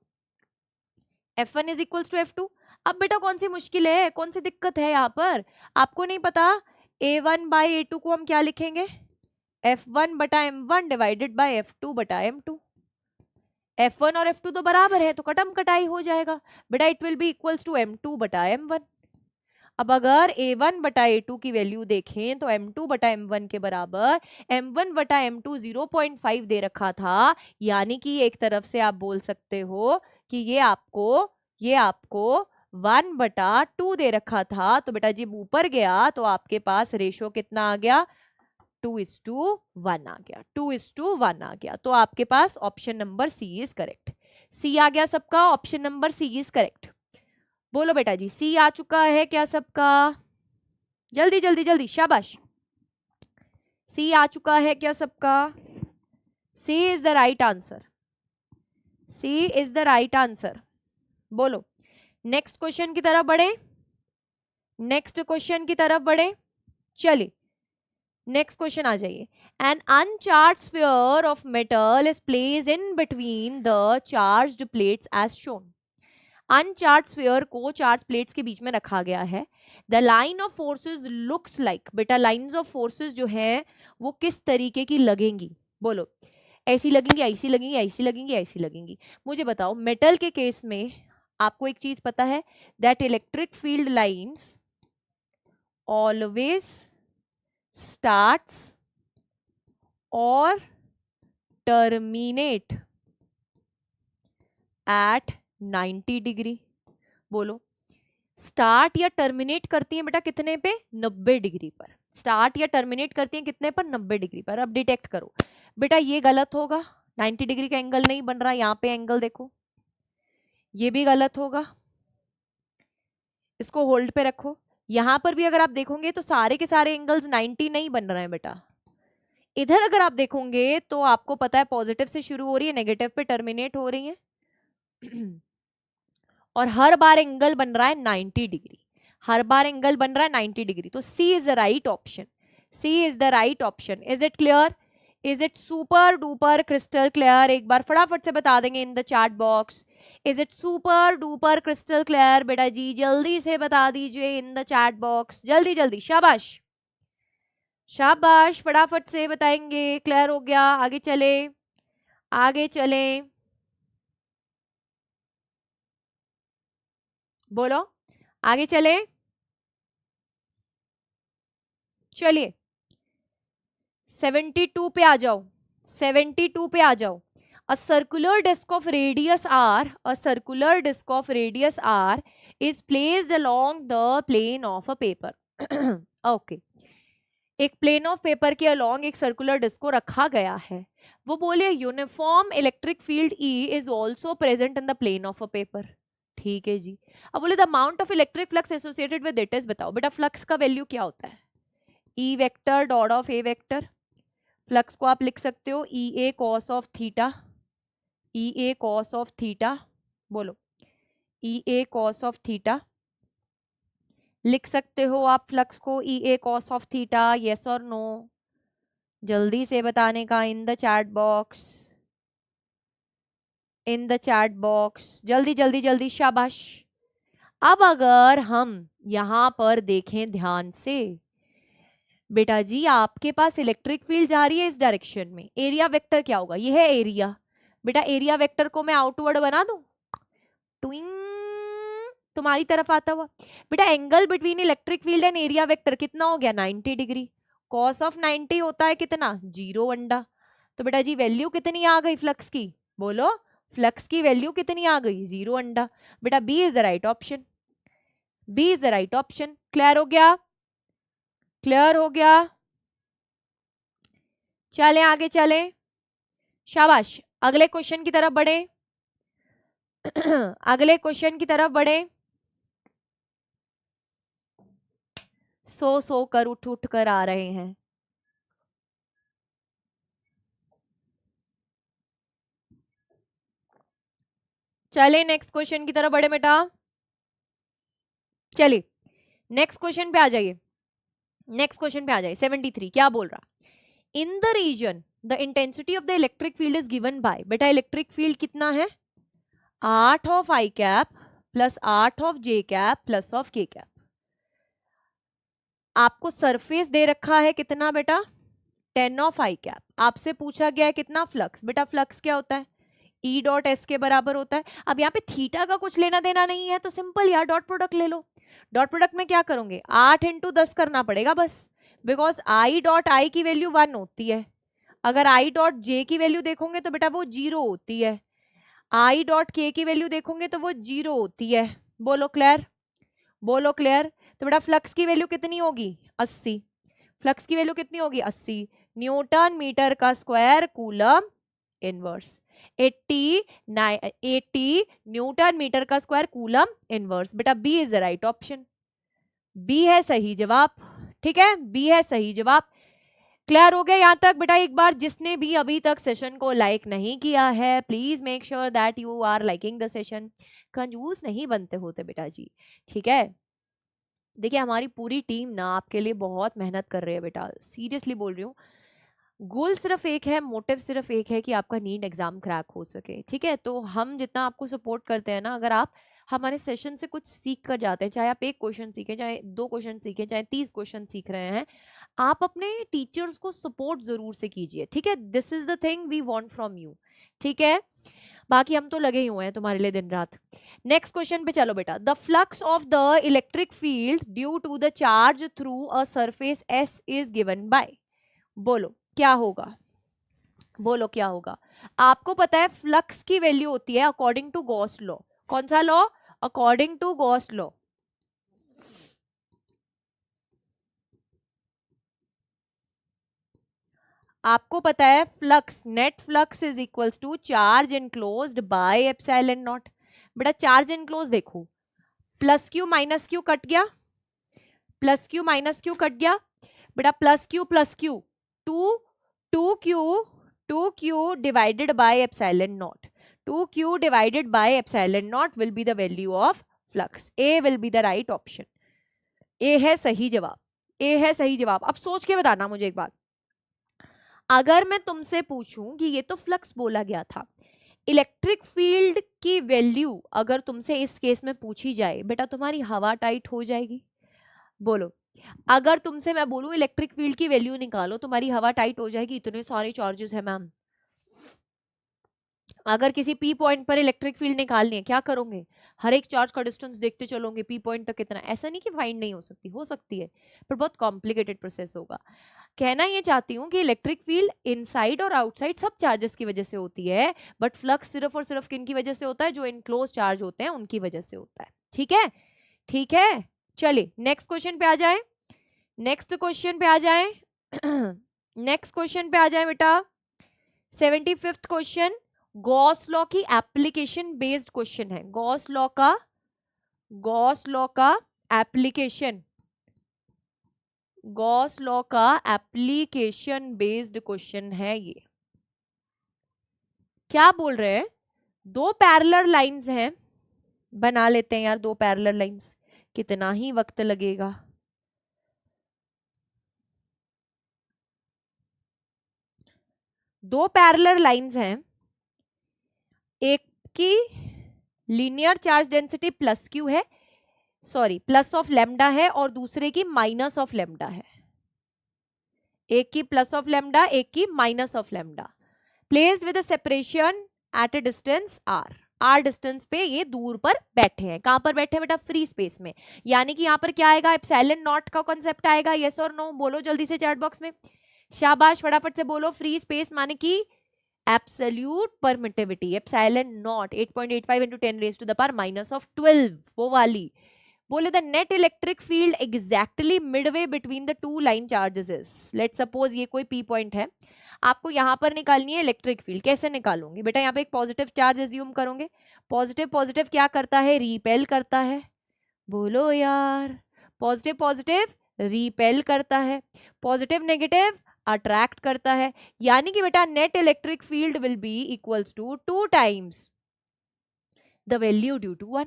F1 is equals to F2। अब बेटा कौन सी मुश्किल है, कौन सी दिक्कत है यहाँ पर? आपको नहीं पता A1 बाई A2 को हम क्या लिखेंगे? F1 बटा M1 डिवाइडेड बाई F2 बटा M2। F1 और F2 तो बराबर है तो कटम कटाई हो जाएगा बेटा, it will be equals to M2 बटा M1। अब अगर A1 बटा A2 की वैल्यू देखें तो M2 बटा M1 के बराबर M1 बटा M2 0.5 दे रखा था, यानी कि एक तरफ से आप बोल सकते हो कि ये आपको 1 बटा 2 दे रखा था। तो बेटा जब ऊपर गया तो आपके पास रेशो कितना आ गया? 2:1 आ गया, 2:1 आ गया। तो आपके पास option number C is correct. C आ गया सबका, option number C is correct. बोलो बेटा जी, सी आ चुका है क्या सबका? जल्दी जल्दी जल्दी, शाबाश। सी आ चुका है क्या सबका? C is the right answer, C is the right answer. बोलो नेक्स्ट क्वेश्चन की तरफ बढ़े, नेक्स्ट क्वेश्चन की तरफ बढ़े। चलिए नेक्स्ट क्वेश्चन आ जाइए। An uncharged sphere of metal is placed in between the charged plates as shown. Uncharged sphere को चार्ज प्लेट्स के बीच में रखा गया है। The line of forces looks like, बेटा लाइंस ऑफ फोर्सेस जो है वो किस तरीके की लगेंगी? बोलो ऐसी लगेंगी, ऐसी लगेंगी, ऐसी लगेंगी, ऐसी लगेंगी। मुझे बताओ मेटल के केस में आपको एक चीज पता है, that electric field lines always starts or terminate at 90 degree. बोलो स्टार्ट या टर्मिनेट करती है बेटा कितने पे? 90 डिग्री पर। स्टार्ट या टर्मिनेट करती है कितने पर? 90 डिग्री पर। अब डिटेक्ट करो बेटा, ये गलत होगा, 90 डिग्री का एंगल नहीं बन रहा। यहाँ पे एंगल देखो, ये भी गलत होगा, इसको होल्ड पे रखो। यहां पर भी अगर आप देखोगे तो सारे के सारे एंगल्स 90 नहीं बन रहे हैं बेटा। इधर अगर आप देखोगे तो आपको पता है पॉजिटिव से शुरू हो रही है, नेगेटिव पे टर्मिनेट हो रही है और हर बार एंगल बन रहा है 90 डिग्री, हर बार एंगल बन रहा है 90 डिग्री। तो C is the right option, C is the right option. Is it clear? Is it super duper crystal clear? एक बार फटाफट से बता देंगे in the chat box. Is it super duper crystal clear? बेटा जी जल्दी से बता दीजिए इन द चैट बॉक्स, जल्दी जल्दी, शाबाश शाबाश, फटाफट से बताएंगे। क्लियर हो गया? आगे चले, आगे चले, बोलो आगे चले। चलिए 72 पे आ जाओ, 72 पे आ जाओ। A circular disc of radius r, a circular disc of radius r is placed along the plane of a paper. Okay. एक प्लेन ऑफ पेपर के अलोंग एक सर्कुलर डिस्क को रखा गया है। वो बोले uniform electric field E is also present in the plane of a paper. ठीक है जी। अब बोले the amount of electric flux associated with it is, बताओ बेटा फ्लक्स का वैल्यू क्या होता है? E vector dot of A vector. Flux को आप लिख सकते हो E A cos of theta, E A cos of theta. बोलो ई ए कॉस ऑफ थीटा लिख सकते हो आप फ्लक्स को ई A cos of theta, yes और नो? जल्दी से बताने का इन the chat box, in the chat box, जल्दी जल्दी जल्दी, शाबाश। अब अगर हम यहां पर देखें ध्यान से, बेटा जी आपके पास इलेक्ट्रिक फील्ड जा रही है इस डायरेक्शन में, एरिया वेक्टर क्या होगा? ये है एरिया। बेटा एरिया वेक्टर को मैं आउटवर्ड बना दूं, ट्विंग तुम्हारी तरफ आता हुआ। बेटा angle between electric field and area vector कितना हो गया? 90 डिग्री। कॉस ऑफ 90 होता है कितना? 0 अंडा। तो बेटा जी वैल्यू कितनी आ गई फ्लक्स की? बोलो फ्लक्स की वैल्यू कितनी आ गई? 0 अंडा। बेटा B is the right option, B is the right option. Clear हो गया? क्लियर हो गया? चले आगे चले, शाबाश। अगले क्वेश्चन की तरफ बढ़े अगले क्वेश्चन की तरफ बढ़े। सो कर उठ उठ कर आ रहे हैं। चले नेक्स्ट क्वेश्चन की तरफ बढ़े बेटा। चलिए नेक्स्ट क्वेश्चन पे आ जाइए, नेक्स्ट क्वेश्चन पे आ जाइए। 73 क्या बोल रहा, in the region the intensity of the electric field is given by, बेटा इलेक्ट्रिक फील्ड कितना है, 8 of I cap plus 8 of J cap plus of K cap. आपको सरफेस दे रखा है कितना बेटा, 10 ऑफ आई कैप। आपसे पूछा गया है कितना फ्लक्स, बेटा फ्लक्स क्या होता है, ई डॉट एस के बराबर होता है। अब यहाँ पे थीटा का कुछ लेना देना नहीं है तो सिंपल यार डॉट प्रोडक्ट ले लो। डॉट प्रोडक्ट में क्या करोगे, 8 इंटू 10 करना पड़ेगा बस, बिकॉज आई डॉट आई की वैल्यू 1 होती है। अगर आई डॉट जे की वैल्यू देखोगे तो बेटा वो 0 होती है, आई डॉट के की वैल्यू देखोगे तो वो 0 होती है। बोलो क्लियर, बोलो क्लियर। तो बेटा फ्लक्स की वैल्यू कितनी होगी, 80। फ्लक्स की वैल्यू कितनी होगी, 80 न्यूटन मीटर का square coulomb inverse. 80 newton metre का स्क्वायर कूलम इनवर्स। बेटा B is the right option, B है सही जवाब। ठीक है, बी है सही जवाब। क्लियर हो गया यहाँ तक बेटा। एक बार जिसने भी अभी तक सेशन को लाइक नहीं किया है, please make sure that you are liking the session. कंजूस नहीं बनते होते बेटा जी, ठीक है। देखिए हमारी पूरी टीम ना आपके लिए बहुत मेहनत कर रही है बेटा, सीरियसली बोल रही हूँ। गोल सिर्फ एक है, मोटिव सिर्फ एक है कि आपका नीट एग्जाम क्रैक हो सके, ठीक है। तो हम जितना आपको सपोर्ट करते हैं ना, अगर आप हमारे सेशन से कुछ सीख कर जाते हैं, चाहे आप एक क्वेश्चन सीखें, चाहे 2 क्वेश्चन सीखें, चाहे 30 क्वेश्चन सीख रहे हैं, आप अपने टीचर्स को सपोर्ट जरूर से कीजिए, ठीक है। This is the thing we want from you, ठीक है। बाकी हम तो लगे ही हुए हैं तुम्हारे लिए दिन रात। नेक्स्ट क्वेश्चन पे चलो बेटा। The flux of the electric field due to the charge through a surface S is given by, बोलो क्या होगा, बोलो क्या होगा। आपको पता है फ्लक्स की वैल्यू होती है अकॉर्डिंग टू गॉस लॉ। कौन सा law, according to Gauss law. आपको पता है flux, net flux is equals to charge enclosed by epsilon naught. बेटा चार्ज एनक्लोज देखो, plus Q minus Q cut गया, plus Q minus Q cut गया बेटा, plus Q 2 Q divided by epsilon naught. 2 Q divided by epsilon naught will be the value of flux. A will be the right option, A है सही जवाब, ए है सही जवाब। अब सोच के बताना मुझे एक बात, अगर मैं तुमसे पूछूं कि ये तो फ्लक्स बोला गया था, इलेक्ट्रिक फील्ड की वैल्यू अगर तुमसे इस केस में पूछी जाए, बेटा तुम्हारी हवा टाइट हो जाएगी। बोलो, अगर तुमसे मैं बोलूं इलेक्ट्रिक फील्ड की वैल्यू निकालो, तुम्हारी हवा टाइट हो जाएगी, इतने सारे चार्जेस है मैम। अगर किसी पी पॉइंट पर इलेक्ट्रिक फील्ड निकालनी है, क्या करोगे, हर एक चार्ज का डिस्टेंस देखते चलोगे पी पॉइंट तक कितना। ऐसा नहीं कि फाइंड नहीं हो सकती है, पर बहुत कॉम्प्लिकेटेड प्रोसेस होगा। कहना ये चाहती हूँ कि इलेक्ट्रिक फील्ड इनसाइड और आउटसाइड सब चार्जेस की वजह से होती है, बट फ्लक्स सिर्फ और सिर्फ किन की वजह से होता है, जो इनक्लोज चार्ज होते हैं उनकी वजह से होता है, ठीक है। ठीक है, चलिए नेक्स्ट क्वेश्चन पे आ जाए, नेक्स्ट क्वेश्चन पे आ जाए नेक्स्ट क्वेश्चन पे आ जाए बेटा। 75th क्वेश्चन गॉस लॉ की एप्लीकेशन बेस्ड क्वेश्चन है। गॉस लॉ का एप्लीकेशन, गॉस लॉ का एप्लीकेशन बेस्ड क्वेश्चन है ये। क्या बोल रहे हैं, 2 पैरेलल लाइंस हैं, बना लेते हैं यार 2 पैरेलल लाइंस, कितना ही वक्त लगेगा। दो पैरेलल लाइंस हैं, एक की linear charge density plus Q है, सॉरी प्लस ऑफ लेमडा है, और दूसरे की माइनस ऑफ लेमडा है। एक की प्लस ऑफ लेमडा, एक की minus of lambda, placed with a separation at a distance R distance पे ये दूर पर बैठे हैं। कहां पर बैठे हैं बेटा, फ्री स्पेस में। यानी कि यहां पर क्या आएगा, एप्सिलॉन नॉट का कॉन्सेप्ट आएगा। यस और नो बोलो जल्दी से चैट बॉक्स में, शाबाश फटाफट से बोलो। फ्री स्पेस माने कि absolute permittivity, epsilon not 8.85 into 10 raised to the power minus of 12, वो वाली। बोले the net electric field exactly Midway between the 2 line charges is. Let suppose ये कोई पी पॉइंट है, आपको यहाँ पर निकालनी है इलेक्ट्रिक फील्ड। कैसे निकालोगे बेटा, यहाँ पे एक पॉजिटिव चार्ज एज्यूम करोगे। पॉजिटिव पॉजिटिव क्या करता है, रिपेल करता है। बोलो यार, पॉजिटिव पॉजिटिव रिपेल करता है, पॉजिटिव नेगेटिव अट्रैक्ट करता है। यानी कि बेटा net electric field will be equals to 2 times the value due to 1।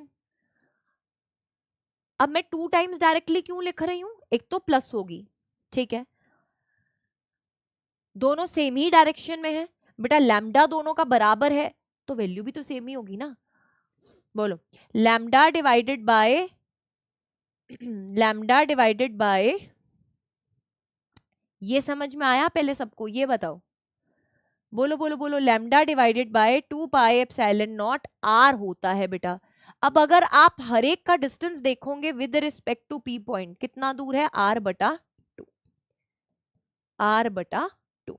अब मैं 2 टाइम्स डायरेक्टली क्यों लिख रही हूं, एक तो प्लस होगी, ठीक है, दोनों सेम ही डायरेक्शन में है बेटा, लैम्डा दोनों का बराबर है तो वैल्यू भी तो सेम ही होगी ना। बोलो, lambda divided by lambda divided bye, ये समझ में आया पहले सबको, ये बताओ, बोलो बोलो बोलो, lambda divided by 2 pi epsilon naught R होता है बेटा। अब अगर आप हर एक का डिस्टेंस देखोगे with respect to P point, कितना दूर है, आर बटा 2, आर बटा 2,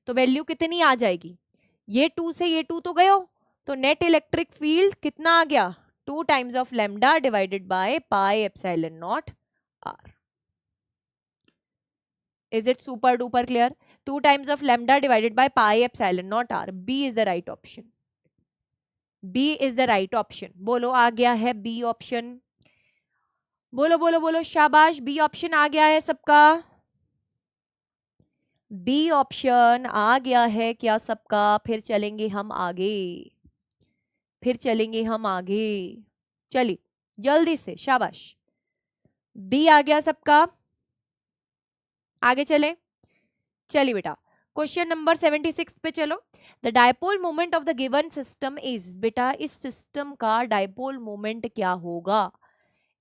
तो वैल्यू कितनी आ जाएगी, ये 2 से ये 2 तो गए हो, तो नेट इलेक्ट्रिक फील्ड कितना आ गया, 2 times of lambda divided by pi epsilon naught R. Is it super duper clear? 2 times of lambda divided by pi epsilon naught r. B is the right option. B is the right option. बोलो आ गया है B option, बोलो बोलो बोलो, शाबाश, B option आ गया है सबका, B ऑप्शन आ गया है क्या सबका। फिर चलेंगे हम आगे, फिर चलेंगे हम आगे, चलिए जल्दी से, शाबाश, B आ गया सबका, आगे चले, चलिए बेटा क्वेश्चन नंबर 76 पे चलो। The dipole moment of the given system is, बेटा इस सिस्टम का डायपोल मोमेंट क्या होगा,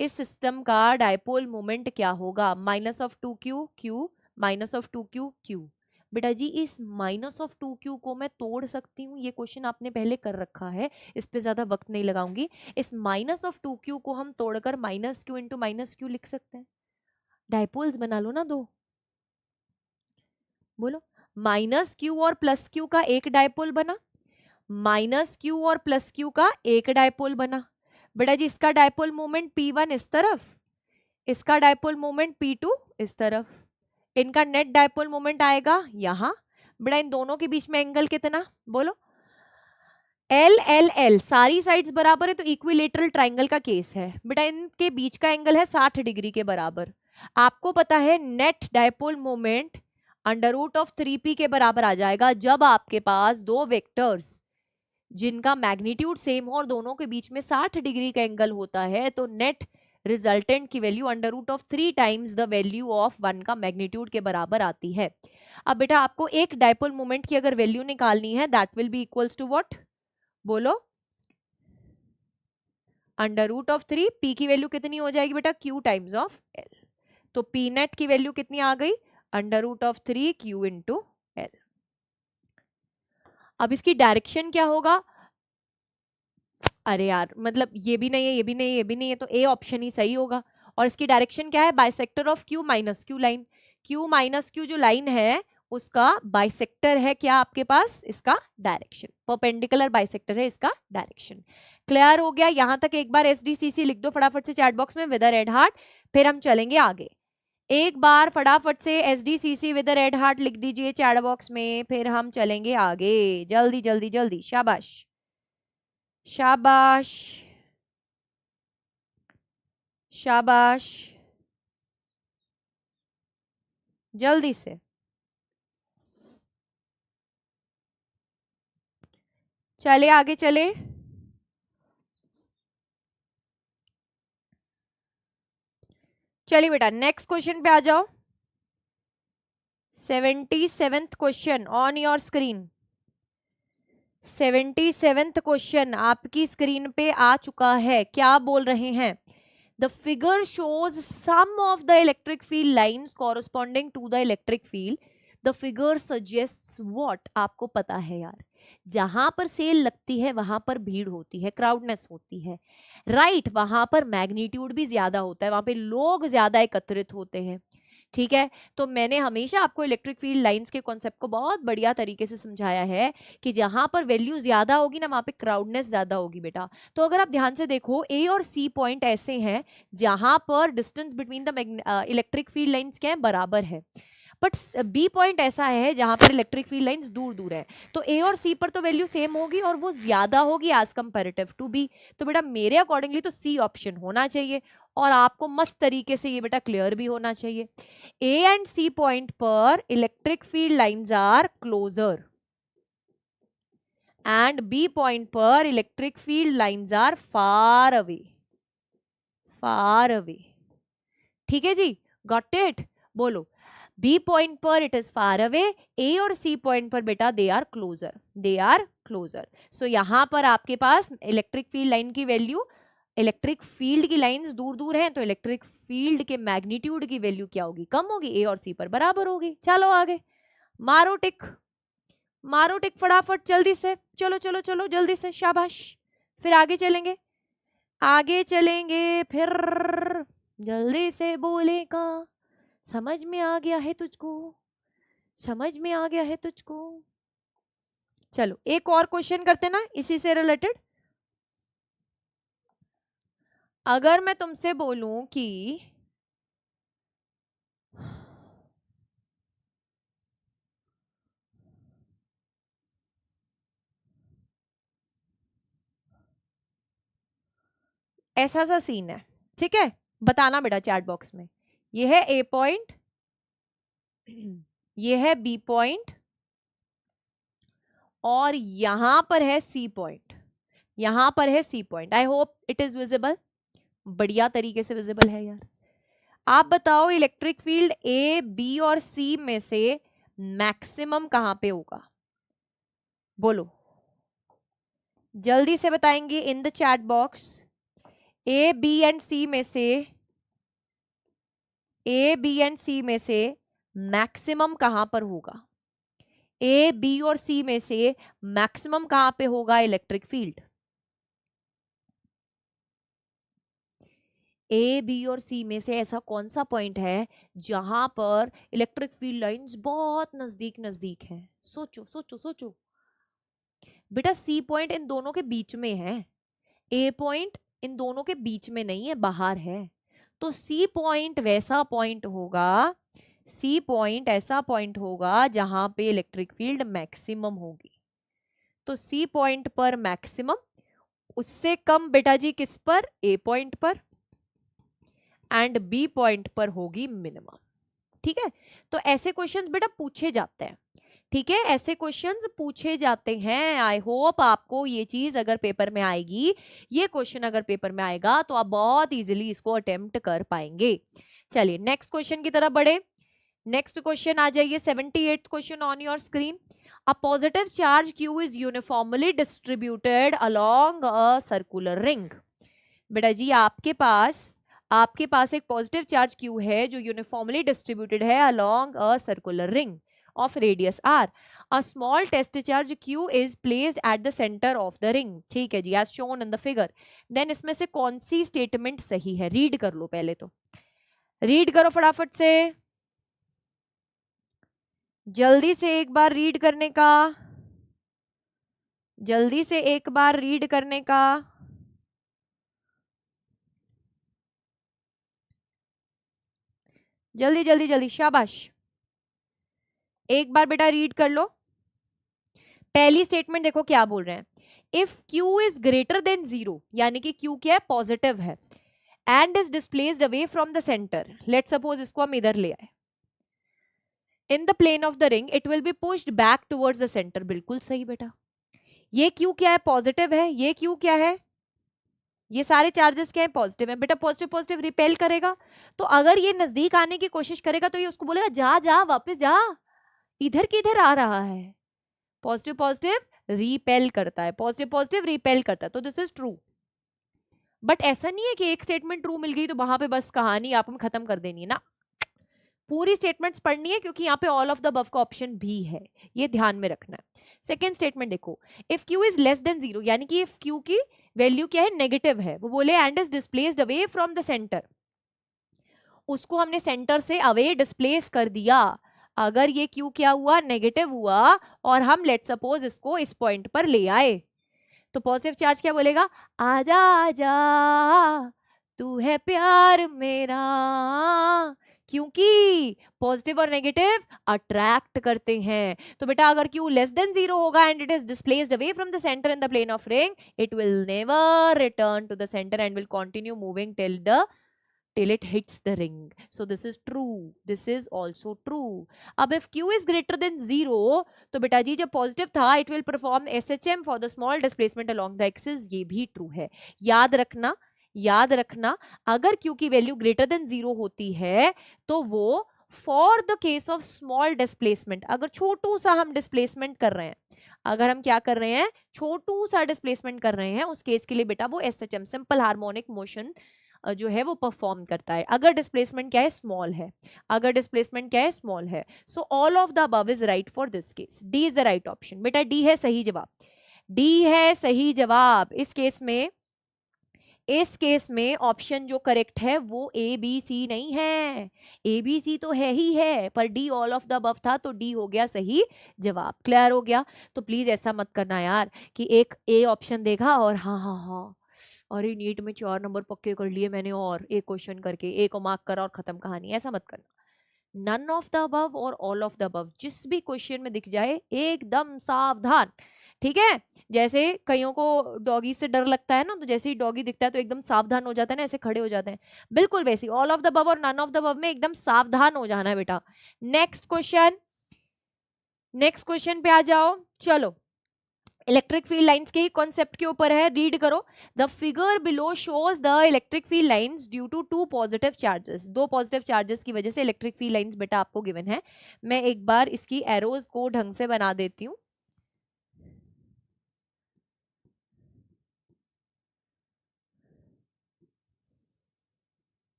इस सिस्टम का डायपोल मोमेंट क्या होगा, minus of 2q q minus of 2q q। बेटा जी इस माइनस ऑफ 2q को मैं तोड़ सकती हूँ, ये क्वेश्चन आपने पहले कर रखा है, इस पे ज्यादा वक्त नहीं लगाऊंगी। इस माइनस ऑफ 2q को हम तोड़कर minus q into minus q लिख सकते हैं, डायपोल्स बना लो ना दो, बोलो, माइनस क्यू और प्लस क्यू का एक डायपोल बना, माइनस क्यू और प्लस क्यू का एक डायपोल बना। बेटा जी इसका डायपोल मोमेंट P1 इस तरफ, इसका डायपोल मोमेंट P2 इस तरफ, इनका नेट डायपोल मोमेंट आएगा यहां। बेटा इन दोनों के बीच में एंगल कितना, बोलो, एल एल एल, सारी साइड्स बराबर है तो इक्विलेटरल ट्राइंगल का केस है। बेटा इनके बीच का एंगल है 60 डिग्री के बराबर। आपको पता है net dipole moment under root of 3p के बराबर आ जाएगा जब आपके पास दो वेक्टर्स जिनका मैग्नीट्यूड सेम हो और दोनों के बीच में 60 डिग्री का एंगल होता है, तो नेट रिजल्टेंट की value under root of 3 times the value of 1 का मैग्नीट्यूड के बराबर आती है। अब बेटा आपको एक डायपोल मोमेंट की अगर वैल्यू निकालनी है, that will be equals to what, बोलो, अंडर रूट ऑफ 3, p की वैल्यू कितनी हो जाएगी बेटा, q टाइम्स ऑफ l, तो p नेट की वैल्यू कितनी आ गई, under root of 3q into L. अब इसकी डायरेक्शन क्या होगा, अरे यार मतलब ये भी नहीं है, ये भी नहीं है, ये भी नहीं है, तो ए ऑप्शन ही सही होगा। और इसकी डायरेक्शन क्या है, bisector of q minus q line, q minus q जो लाइन है उसका बाइसेक्टर है क्या आपके पास, इसका डायरेक्शन, परपेंडिकुलर बाइसेक्टर है इसका डायरेक्शन। क्लियर हो गया, यहां तक एक बार SDCC लिख दो फटाफट से चैट बॉक्स में विद अ रेड हार्ट, फिर हम चलेंगे आगे। एक बार फटाफट से SDCC विद रेड हार्ट लिख दीजिए चैट बॉक्स में, फिर हम चलेंगे आगे, जल्दी जल्दी जल्दी, शाबाश शाबाश शाबाश, जल्दी से, चले आगे चले, चलिए बेटा नेक्स्ट क्वेश्चन पे आ जाओ। 77th question on your screen, 77th question आपकी स्क्रीन पे आ चुका है। क्या बोल रहे हैं, the figure shows some of the electric field lines corresponding to the electric field, the figure suggests what. आपको पता है यार, जहां पर सेल लगती है वहां पर भीड़ होती है, क्राउडनेस होती है, राइट, वहां पर मैग्नीट्यूड भी ज्यादा होता है, वहां पे लोग ज्यादा एकत्रित होते हैं, ठीक है। तो मैंने हमेशा आपको इलेक्ट्रिक फील्ड लाइंस के कॉन्सेप्ट को बहुत बढ़िया तरीके से समझाया है कि जहां पर वैल्यू ज्यादा होगी ना वहां पे क्राउडनेस ज्यादा होगी बेटा। तो अगर आप ध्यान से देखो, ए और सी पॉइंट ऐसे हैं जहां पर distance between the electric field lines क्या है, बराबर है, बट बी पॉइंट ऐसा है जहां पर इलेक्ट्रिक फील्ड लाइंस दूर दूर है। तो ए और सी पर तो वैल्यू सेम होगी और वो ज्यादा होगी एज कंपेरेटिव टू बी। तो बेटा मेरे अकॉर्डिंगली तो सी ऑप्शन होना चाहिए, और आपको मस्त तरीके से ये बेटा क्लियर भी होना चाहिए। ए एंड सी पॉइंट पर electric field lines are closer and B point पर electric field lines are far away, far away. ठीक है जी, गॉट इट? बोलो, बी पॉइंट पर it is far away, A और सी पॉइंट पर बेटा they are closer, they are closer. So यहां पर आपके पास इलेक्ट्रिक फील्ड लाइन की वैल्यू, इलेक्ट्रिक फील्ड की लाइंस दूर दूर हैं तो इलेक्ट्रिक फील्ड के मैग्नीट्यूड की वैल्यू क्या होगी? कम होगी, ए और सी पर बराबर होगी। चलो आगे, मारो टिक, मारो टिक फटाफट जल्दी से, चलो चलो चलो जल्दी से, शाबाश। फिर आगे चलेंगे, आगे चलेंगे, फिर जल्दी से बोलेगा। समझ में आ गया है तुझको? समझ में आ गया है तुझको? चलो एक और क्वेश्चन करते ना इसी से रिलेटेड। अगर मैं तुमसे बोलूं कि ऐसा सा सीन है, ठीक है, बताना बेटा चैट बॉक्स में। ये है ए पॉइंट, ये है बी पॉइंट, और यहां पर है सी पॉइंट, यहां पर है C point. I hope it is visible, बढ़िया तरीके से विजिबल है यार। आप बताओ इलेक्ट्रिक फील्ड ए, बी और सी में से मैक्सिमम कहां पे होगा? बोलो, जल्दी से बताएंगे in the chat box. A, B and C में से, ए, बी एंड सी में से मैक्सिमम कहां पर होगा? ए, बी और सी में से मैक्सिमम कहां पे होगा इलेक्ट्रिक फील्ड? ए, बी और सी में से ऐसा कौन सा पॉइंट है जहां पर इलेक्ट्रिक फील्ड लाइंस बहुत नजदीक नजदीक है? सोचो सोचो सोचो बेटा। सी पॉइंट इन दोनों के बीच में है, ए पॉइंट इन दोनों के बीच में नहीं है, बाहर है। तो सी पॉइंट वैसा पॉइंट होगा, सी पॉइंट ऐसा पॉइंट होगा जहां पे इलेक्ट्रिक फील्ड मैक्सिमम होगी। तो सी पॉइंट पर मैक्सिमम, उससे कम बेटा जी किस पर? ए पॉइंट पर, एंड बी पॉइंट पर होगी मिनिमम। ठीक है, तो ऐसे क्वेश्चंस बेटा पूछे जाते हैं। ठीक है, ऐसे क्वेश्चंस पूछे जाते हैं। आई होप आपको ये चीज अगर पेपर में आएगी, ये क्वेश्चन अगर पेपर में आएगा तो आप बहुत इजीली इसको अटेम्प्ट कर पाएंगे। चलिए नेक्स्ट क्वेश्चन की तरफ बढ़े। नेक्स्ट क्वेश्चन आ जाइए, 78th question on your screen. A positive charge Q is uniformly distributed along a circular ring. बेटा जी आपके पास एक पॉजिटिव चार्ज Q है जो यूनिफॉर्मली डिस्ट्रीब्यूटेड है along a circular ring of radius r. A small test charge Q is placed at the center of the ring. ठीक है जी, as shown in the figure. Then इसमें से कौन सी statement सही है? रीड कर लो, पहले तो रीड करो फटाफट से, जल्दी से एक बार रीड करने का, जल्दी से एक बार रीड करने का। जल्दी जल्दी जल्दी, शाबाश, एक बार बेटा रीड कर लो। पहली स्टेटमेंट देखो क्या बोल रहे हैं, if Q is greater than 0, यानी कि Q क्या है? पॉजिटिव है, and is displaced away from the centre. Let suppose इसको हम इधर ले आए, in the plane of the ring it will be pushed back towards the centre. बिल्कुल सही बेटा, ये Q क्या है? पॉजिटिव है। ये Q क्या है? ये सारे चार्जेस क्या है? पॉजिटिव है बेटा। पॉजिटिव पॉजिटिव रिपेल करेगा, तो अगर ये नजदीक आने की कोशिश करेगा तो ये उसको बोलेगा जा जा वापस जा, इधर किधर आ रहा है? पॉजिटिव पॉजिटिव रिपेल करता है, पॉजिटिव पॉजिटिव रिपेल करता है, तो दिस इज ट्रू। बट ऐसा नहीं है कि एक स्टेटमेंट ट्रू मिल गई तो वहां पे बस कहानी आप हम खत्म कर देनी है ना, पूरी स्टेटमेंट्स पढ़नी है, क्योंकि यहाँ पे ऑल ऑफ द अबव का ऑप्शन भी है, ये ध्यान में रखना है। सेकेंड स्टेटमेंट देखो, if Q is less than 0, यानी कि इफ Q की वैल्यू क्या है? नेगेटिव है। वो बोले and is displaced away from the centre, उसको हमने सेंटर से अवे डिस्प्लेस कर दिया। अगर ये Q क्या हुआ? नेगेटिव हुआ, और हम लेट सपोज इसको इस पॉइंट पर ले आए, तो पॉजिटिव चार्ज क्या बोलेगा? आजा आजा तू है प्यार मेरा, क्योंकि पॉजिटिव और नेगेटिव अट्रैक्ट करते हैं। तो बेटा अगर Q लेस देन 0 होगा and it is displaced away from the centre in the plane of ring, it will never return to the centre and will continue moving till it hits the ring. So this is true, this is also true. अब if Q is greater than 0, तो बेटा जी जब positive था it will perform SHM for the small displacement along the axis, ये भी true है। याद रखना याद रखना, अगर क्यू की वैल्यू ग्रेटर देन 0 होती है तो वो for the case of small displacement, अगर छोटू सा हम डिस्प्लेसमेंट कर रहे हैं, अगर हम क्या कर रहे हैं, छोटू सा डिस्प्लेसमेंट कर रहे हैं, उस केस के लिए बेटा वो एसएचएम सिंपल हार्मोनिक मोशन जो है वो परफॉर्म करता है, अगर डिस्प्लेसमेंट क्या है, स्मॉल है, अगर डिस्प्लेसमेंट क्या है, स्मॉल है। So all of the above is right for this case, D is the right option. बेटा डी है सही जवाब, डी है सही जवाब। इस केस में ऑप्शन जो करेक्ट है वो ए बी सी नहीं है, ए बी सी तो है ही है, पर D all of the above था तो डी हो गया सही जवाब। क्लियर हो गया? तो प्लीज ऐसा मत करना यार कि एक ए ऑप्शन देखा और हाँ हाँ हाँ अरे नीट में 4 नंबर पक्के कर लिए मैंने और एक क्वेश्चन करके ए को मार्क करा और खत्म कहानी, ऐसा मत करना। नन ऑफ द अबव और ऑल ऑफ द अबव जिस भी क्वेश्चन में दिख जाए एकदम सावधान, ठीक है? जैसे कईयों को डॉगी से डर लगता है ना, तो जैसे ही डॉगी दिखता है तो एकदम सावधान हो जाता है ना, ऐसे खड़े हो जाते हैं, बिल्कुल वैसे ऑल ऑफ द अबव और नन ऑफ द अबव में एकदम सावधान हो जाना है बेटा। नेक्स्ट क्वेश्चन पे आ जाओ। चलो इलेक्ट्रिक फील्ड लाइंस के ही कॉन्सेप्ट के ऊपर है, रीड करो। The figure below shows the electric field lines due to 2 positive charges, 2 positive charges की वजह से इलेक्ट्रिक फील्ड लाइंस बेटा आपको गिवन है। मैं एक बार इसकी एरोज को ढंग से बना देती हूँ।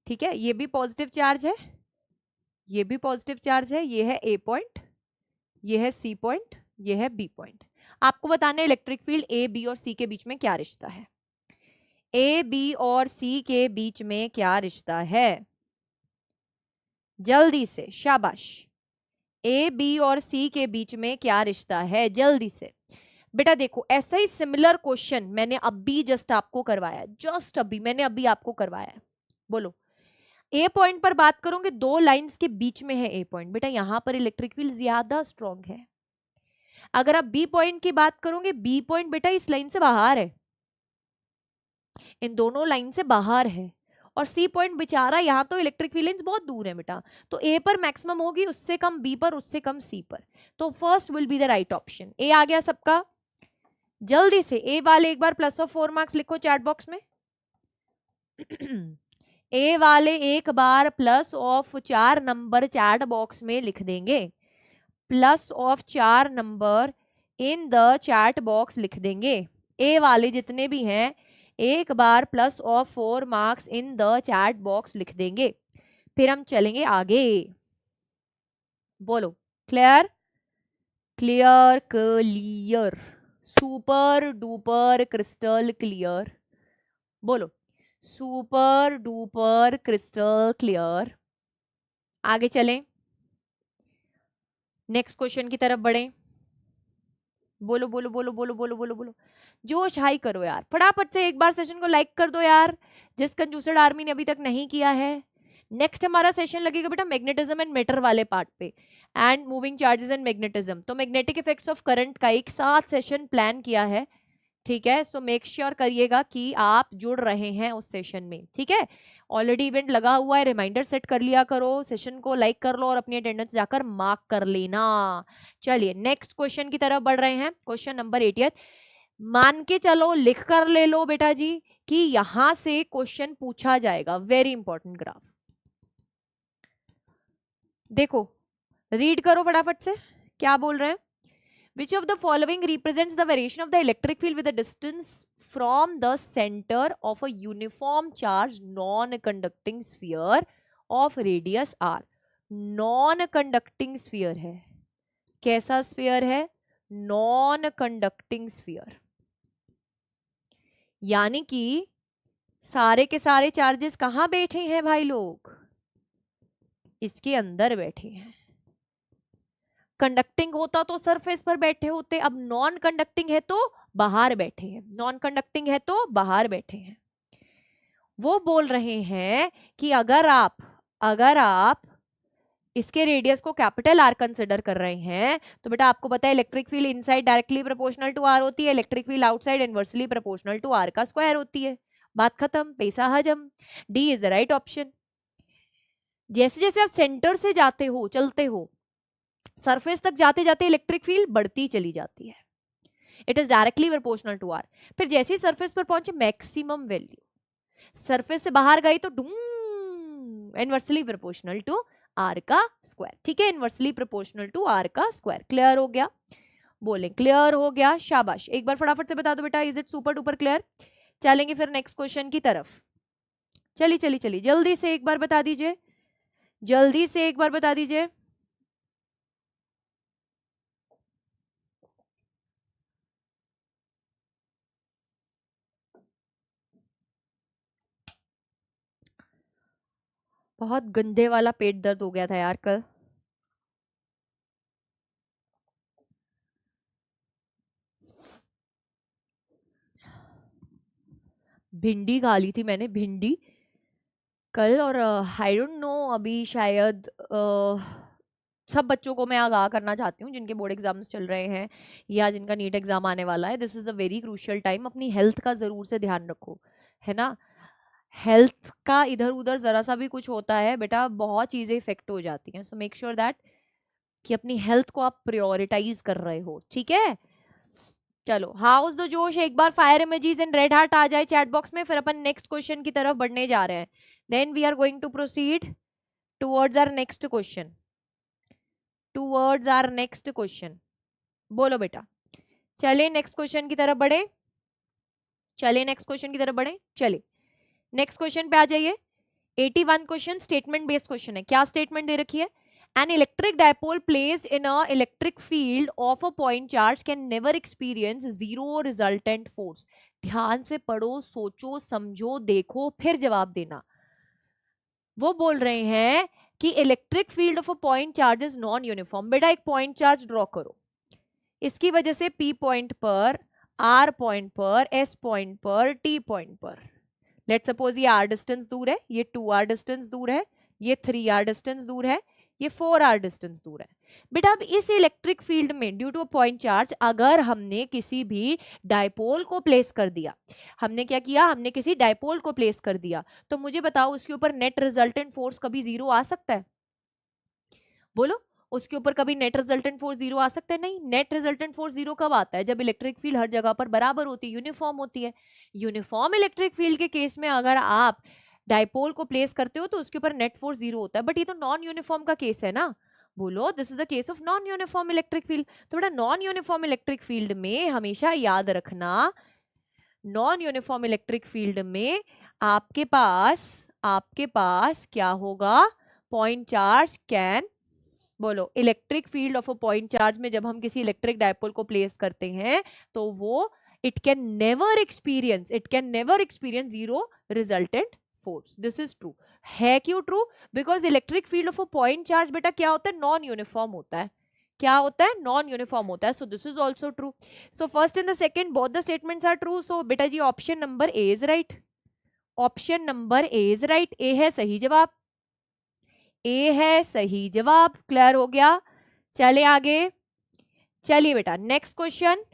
ठीक है, ये भी पॉजिटिव चार्ज है, ये भी पॉजिटिव चार्ज है, ये है ए पॉइंट, ये है सी पॉइंट, ये है बी पॉइंट। आपको बताना है इलेक्ट्रिक फील्ड ए बी और सी के बीच में क्या रिश्ता है, ए बी और सी के बीच में क्या रिश्ता है, जल्दी से, शाबाश। ए बी और सी के बीच में क्या रिश्ता है, जल्दी से। बेटा देखो ऐसा ही सिमिलर क्वेश्चन मैंने अभी जस्ट आपको करवाया, जस्ट अभी मैंने अभी आपको करवाया है। बोलो ए पॉइंट पर बात करोगे, 2 लाइंस के बीच में है ए पॉइंट, बेटा यहां पर इलेक्ट्रिक फील्ड ज्यादा स्ट्रॉन्ग है। अगर आप बी पॉइंट की बात करोगे, बी पॉइंट बेटा इस लाइन से बाहर है, इन दोनों लाइन से बाहर है, और सी पॉइंट बेचारा यहाँ तो इलेक्ट्रिक फील्ड लाइंस बहुत दूर है बेटा, तो ए पर मैक्सिमम होगी, उससे कम बी पर, उससे कम सी पर, तो first will be the right option. A आ गया सबका, जल्दी से ए वाले एक बार प्लस ऑफ 4 मार्क्स लिखो चैट बॉक्स में। ए वाले एक बार plus of 4 number chat box में लिख देंगे, plus of 4 number in the chat box लिख देंगे। ए वाले जितने भी हैं एक बार plus of 4 marks in the chat box लिख देंगे, फिर हम चलेंगे आगे। बोलो clear, clear, clear, super duper crystal clear, बोलो सुपर डुपर क्रिस्टल क्लियर। आगे चलें, नेक्स्ट क्वेश्चन की तरफ बढ़ें। बोलो बोलो बोलो बोलो बोलो बोलो बोलो, जोश हाई करो यार, फटाफट से एक बार सेशन को लाइक कर दो यार, जिस कंजूसड आर्मी ने अभी तक नहीं किया है। नेक्स्ट हमारा सेशन लगेगा बेटा मैग्नेटिज्म एंड मैटर वाले पार्ट पे, and moving charges and magnetism, तो मैग्नेटिक इफेक्ट्स ऑफ करंट का एक साथ सेशन प्लान किया है, ठीक है? सो मेक श्योर करिएगा कि आप जुड़ रहे हैं उस सेशन में, ठीक है? ऑलरेडी इवेंट लगा हुआ है, रिमाइंडर सेट कर लिया करो, सेशन को लाइक कर लो और अपनी अटेंडेंस जाकर मार्क कर लेना। चलिए नेक्स्ट क्वेश्चन की तरफ बढ़ रहे हैं, क्वेश्चन नंबर 80। मान के चलो, लिख कर ले लो बेटा जी कि यहां से क्वेश्चन पूछा जाएगा, वेरी इंपॉर्टेंट ग्राफ। देखो रीड करो फटाफट से, क्या बोल रहे हैं। Which of the following represents the variation of the electric field with a distance from the center of a uniform charged non-conducting sphere of radius r? Non-conducting sphere है, कैसा sphere है, non-conducting sphere, यानी कि सारे के सारे charges कहाँ बैठे हैं भाई लोग, इसके अंदर बैठे हैं। कंडक्टिंग होता तो सरफेस पर बैठे होते, अब नॉन कंडक्टिंग है तो बाहर बैठे हैं, नॉन कंडक्टिंग है तो बाहर बैठे हैं। वो बोल रहे हैं कि अगर आप इसके रेडियस को कैपिटल आर कंसिडर कर रहे हैं तो बेटा आपको पता है electric field inside directly proportional to R होती है, electric field outside inversely proportional to R का स्क्वायर होती है, बात खत्म, पैसा हजम। D is the right option. जैसे जैसे आप सेंटर से जाते हो, चलते हो, सरफेस तक जाते जाते इलेक्ट्रिक फील्ड बढ़ती चली जाती है, it is directly proportional to R. फिर जैसे ही सरफेस पर पहुंचे मैक्सिमम वैल्यू, सरफेस से बाहर गई तो इनवर्सली प्रोपोर्शनल टू आर का स्क्वायर। ठीक है, इनवर्सली प्रोपोर्शनल टू आर का स्क्वायर। क्लियर हो गया? बोले क्लियर हो गया, शाबाश। एक बार फटाफट से बता दो बेटा, is it super duper clear? चलेंगे फिर नेक्स्ट क्वेश्चन की तरफ। चलिए चलिए चलिए, जल्दी से एक बार बता दीजिए, जल्दी से एक बार बता दीजिए। बहुत गंदे वाला पेट दर्द हो गया था यार कल। भिंडी खा ली थी मैंने, भिंडी कल। और आई डोंट नो, अभी शायद सब बच्चों को मैं आगाह करना चाहती हूँ जिनके बोर्ड एग्जाम्स चल रहे हैं या जिनका नीट एग्जाम आने वाला है, this is a very crucial time. अपनी हेल्थ का जरूर से ध्यान रखो, है ना। हेल्थ का इधर उधर जरा सा भी कुछ होता है बेटा, बहुत चीजें इफेक्ट हो जाती हैं। सो मेक श्योर दैट कि अपनी हेल्थ को आप प्रायोरिटाइज कर रहे हो, ठीक है। चलो, हाउस द जोश, एक बार fire images and red heart आ जाए चैट बॉक्स में, फिर अपन नेक्स्ट क्वेश्चन की तरफ बढ़ने जा रहे हैं। Then we are going to proceed towards our next question, towards our next question. बोलो बेटा, चले नेक्स्ट क्वेश्चन की तरफ बढ़े, चले नेक्स्ट क्वेश्चन की तरफ बढ़े, चले नेक्स्ट क्वेश्चन पे आ जाइए। 81 क्वेश्चन स्टेटमेंट बेस्ड क्वेश्चन है। क्या स्टेटमेंट दे रखी है? An electric dipole placed in a electric field of a point charge can never experience zero resultant force. ध्यान से पढ़ो, सोचो, समझो, देखो, फिर जवाब देना। वो बोल रहे हैं कि electric field of a point charge is non uniform. बेटा एक पॉइंट चार्ज ड्रॉ करो, इसकी वजह से P पॉइंट पर, R पॉइंट पर, S पॉइंट पर, T पॉइंट पर, लेट सपोज ये R डिस्टेंस दूर है, ये 2R डिस्टेंस दूर है, ये 3R डिस्टेंस दूर है, ये 4R डिस्टेंस दूर है। बेटा अब इस इलेक्ट्रिक फील्ड में due to a point charge अगर हमने किसी भी डायपोल को प्लेस कर दिया, हमने क्या किया, हमने किसी डायपोल को प्लेस कर दिया, तो मुझे बताओ उसके ऊपर नेट रिजल्टेंट फोर्स कभी जीरो आ सकता है? बोलो, उसके ऊपर कभी नेट रिजल्टेंट फोर्स जीरो आ सकता है? नहीं। नेट रिजल्टेंट फोर्स जीरो कब आता है? जब इलेक्ट्रिक फील्ड हर जगह पर बराबर होती है, यूनिफॉर्म होती है। यूनिफॉर्म इलेक्ट्रिक फील्ड के केस में अगर आप डायपोल को प्लेस करते हो तो उसके ऊपर नेट फोर्स जीरो होता है। बट ये तो नॉन यूनिफॉर्म का केस है ना। बोलो, this is the case of non uniform electric field. तो बेटा नॉन यूनिफॉर्म इलेक्ट्रिक फील्ड में हमेशा याद रखना, नॉन यूनिफॉर्म इलेक्ट्रिक फील्ड में आपके पास क्या होगा? पॉइंट चार्ज कैन, बोलो, electric field of a point charge में जब हम किसी इलेक्ट्रिक डायपोल को प्लेस करते हैं तो वो it can never experience zero resultant force. This is true. है क्यों true? Because electric field of a point charge बेटा क्या होता है? नॉन यूनिफॉर्म होता है। क्या होता है? नॉन यूनिफॉर्म होता है। So this is also true. So first and the second both the statements are true. So बेटा जी option number A is right, option number A is right. A है सही जवाब, ए है सही जवाब। क्लियर हो गया? चले आगे, चलिए बेटा नेक्स्ट क्वेश्चन,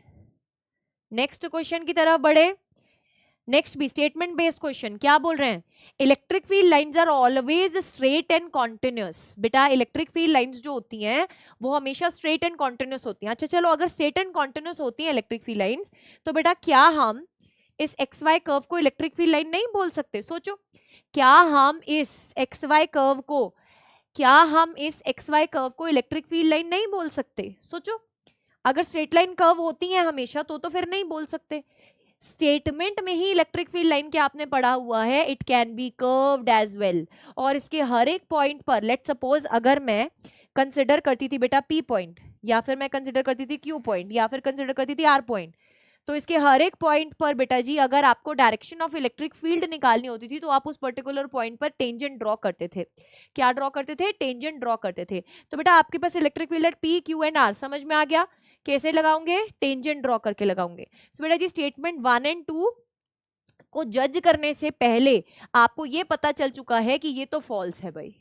नेक्स्ट क्वेश्चन की तरफ बढ़े। नेक्स्ट भी स्टेटमेंट बेस्ड क्वेश्चन। क्या बोल रहे हैं? Electric field lines are always straight and continuous. बेटा इलेक्ट्रिक फील्ड लाइंस जो होती हैं वो हमेशा स्ट्रेट एंड कॉन्टिन्यूअस होती हैं। अच्छा चलो, अगर स्ट्रेट एंड कॉन्टिन्यूअस होती हैं इलेक्ट्रिक फील्ड लाइंस, तो बेटा क्या हम इस एक्स वाई कर्व को इलेक्ट्रिक फील्ड लाइन नहीं बोल सकते? सोचो, क्या हम इस एक्स वाई कर्व को इलेक्ट्रिक फील्ड लाइन नहीं बोल सकते? सोचो, अगर स्ट्रेट लाइन कर्व होती है हमेशा तो फिर नहीं बोल सकते। स्टेटमेंट में ही इलेक्ट्रिक फील्ड लाइन क्या आपने पढ़ा हुआ है? It can B curved edge well. और इसके हर एक पॉइंट पर, लेट सपोज अगर मैं कंसिडर करती थी बेटा P पॉइंट, या फिर मैं कंसिडर करती थी Q पॉइंट, या फिर कंसिडर करती थी R पॉइंट, तो इसके हर एक पॉइंट पर बेटा जी अगर आपको डायरेक्शन ऑफ इलेक्ट्रिक फील्ड निकालनी होती थी तो आप उस पर्टिकुलर पॉइंट पर टेंजेंट ड्रॉ करते थे। क्या ड्रॉ करते थे? टेंजेंट ड्रॉ करते थे। तो बेटा आपके पास इलेक्ट्रिक फील्ड है P, Q एंड R, समझ में आ गया? कैसे लगाओगे? टेंजेंट ड्रॉ करके लगाओगे। सो बेटा जी स्टेटमेंट 1 एंड 2 को जज करने से पहले आपको ये पता चल चुका है कि ये तो फॉल्स है भाई,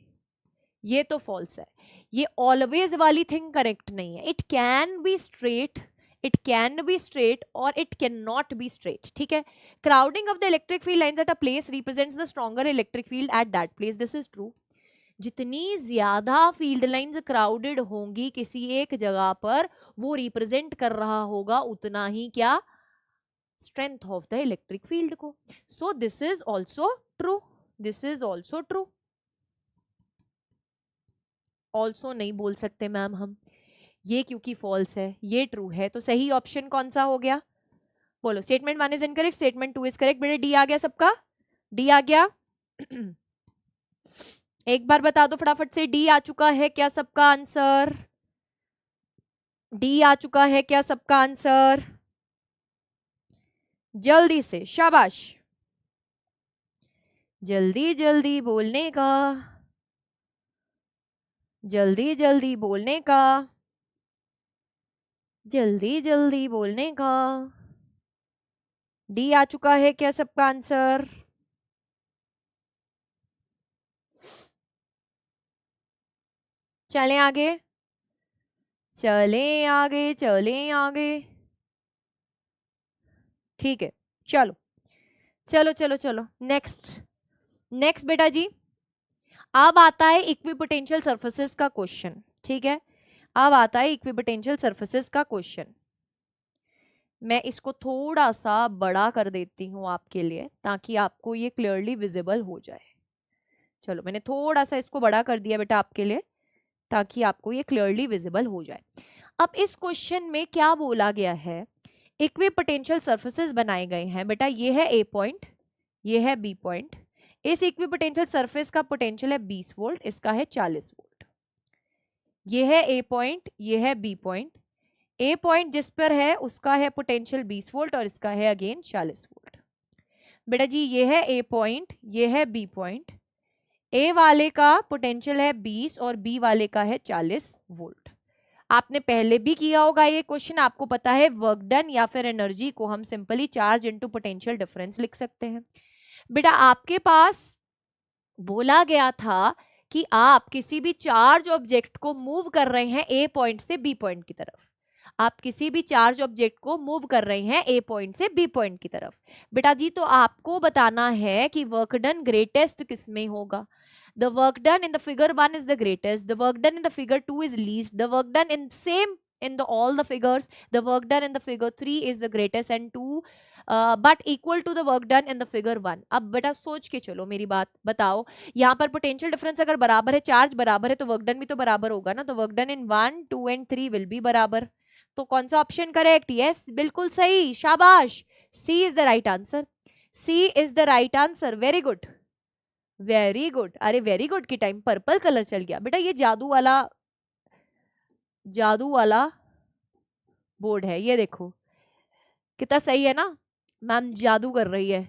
ये तो फॉल्स है। ये ऑलवेज वाली थिंग करेक्ट नहीं है। It can be straight, it can be straight और it can not be straight. ठीक है। Crowding of the electric field lines at a place represents the stronger electric field at that place. This is true. जितनी ज्यादा field lines crowded होंगी किसी एक जगह पर, वो रिप्रेजेंट कर रहा होगा उतना ही क्या, strength of the electric field को. So this is also true, this is also true. Also नहीं बोल सकते मैम हम, ये क्योंकि फॉल्स है, ये ट्रू है. तो सही ऑप्शन कौन सा हो गया, बोलो. Statement 1 is incorrect, statement 2 is correct. बेटा डी आ गया सबका, डी आ गया. एक बार बता दो फटाफट से, डी आ चुका है क्या सबका आंसर, डी आ चुका है क्या सबका आंसर, जल्दी से, शाबाश, जल्दी जल्दी बोलने का, जल्दी जल्दी बोलने का, जल्दी जल्दी बोलने का. डी आ चुका है क्या सबका आंसर, चलें आगे, चलें आगे, चलें आगे. ठीक है, चलो चलो चलो चलो, नेक्स्ट नेक्स्ट बेटा जी. अब आता है इक्विपोटेंशियल सरफेसेस का क्वेश्चन. ठीक है, अब आता है इक्विपोटेंशियल सरफेसेस का क्वेश्चन. मैं इसको थोड़ा सा बड़ा कर देती हूँ आपके लिए ताकि आपको ये क्लियरली विजिबल हो जाए. चलो मैंने थोड़ा सा इसको बड़ा कर दिया बेटा आपके लिए ताकि आपको ये क्लियरली विजिबल हो जाए. अब इस क्वेश्चन में क्या बोला गया है, इक्विपोटेंशियल सरफेसेस बनाए गए हैं बेटा. ये है ए पॉइंट, ये है बी पॉइंट. इस इक्विपोटेंशियल सरफेस का पोटेंशियल है 20 वोल्ट, इसका है 40 वोल्ट. ये है ए पॉइंट, ये है बी पॉइंट. ए पॉइंट जिस पर है उसका है पोटेंशियल 20 वोल्ट और इसका है अगेन 40 वोल्ट. बेटा जी ये है ए पॉइंट, ये है बी पॉइंट. ए वाले का पोटेंशियल है 20 और बी वाले का है 40 वोल्ट. आपने पहले भी किया होगा ये क्वेश्चन, आपको पता है वर्क डन या फिर एनर्जी को हम simply charge into potential difference लिख सकते हैं. बेटा आपके पास बोला गया था कि आप किसी भी चार्ज ऑब्जेक्ट को मूव कर रहे हैं ए पॉइंट से बी पॉइंट की तरफ. आप किसी भी चार्ज ऑब्जेक्ट को मूव कर रहे हैं ए पॉइंट से बी पॉइंट की तरफ. बेटा जी तो आपको बताना है कि वर्क डन ग्रेटेस्ट किस में होगा. The work done in the figure 1 is the greatest. The work done in the figure 2 is least. The work done in same in the all the figures. The work done in the figure 3 is the greatest and 2 but equal to the work done in the figure 1. अब बेटा सोच के चलो मेरी बात बताओ, यहाँ पर पोटेंशियल डिफरेंस अगर बराबर है, चार्ज बराबर है, तो वर्क डन भी तो बराबर होगा ना. तो work done in 1, 2 and 3 will be बराबर. तो कौन सा ऑप्शन करेक्ट, यस बिल्कुल सही, शाबाश. C is the right answer, C is the right answer. Very good, very good. अरे वेरी गुड की टाइम पर्पल कलर चल गया बेटा. ये जादू वाला बोर्ड है, ये देखो कितना सही है ना, मैम जादू कर रही है.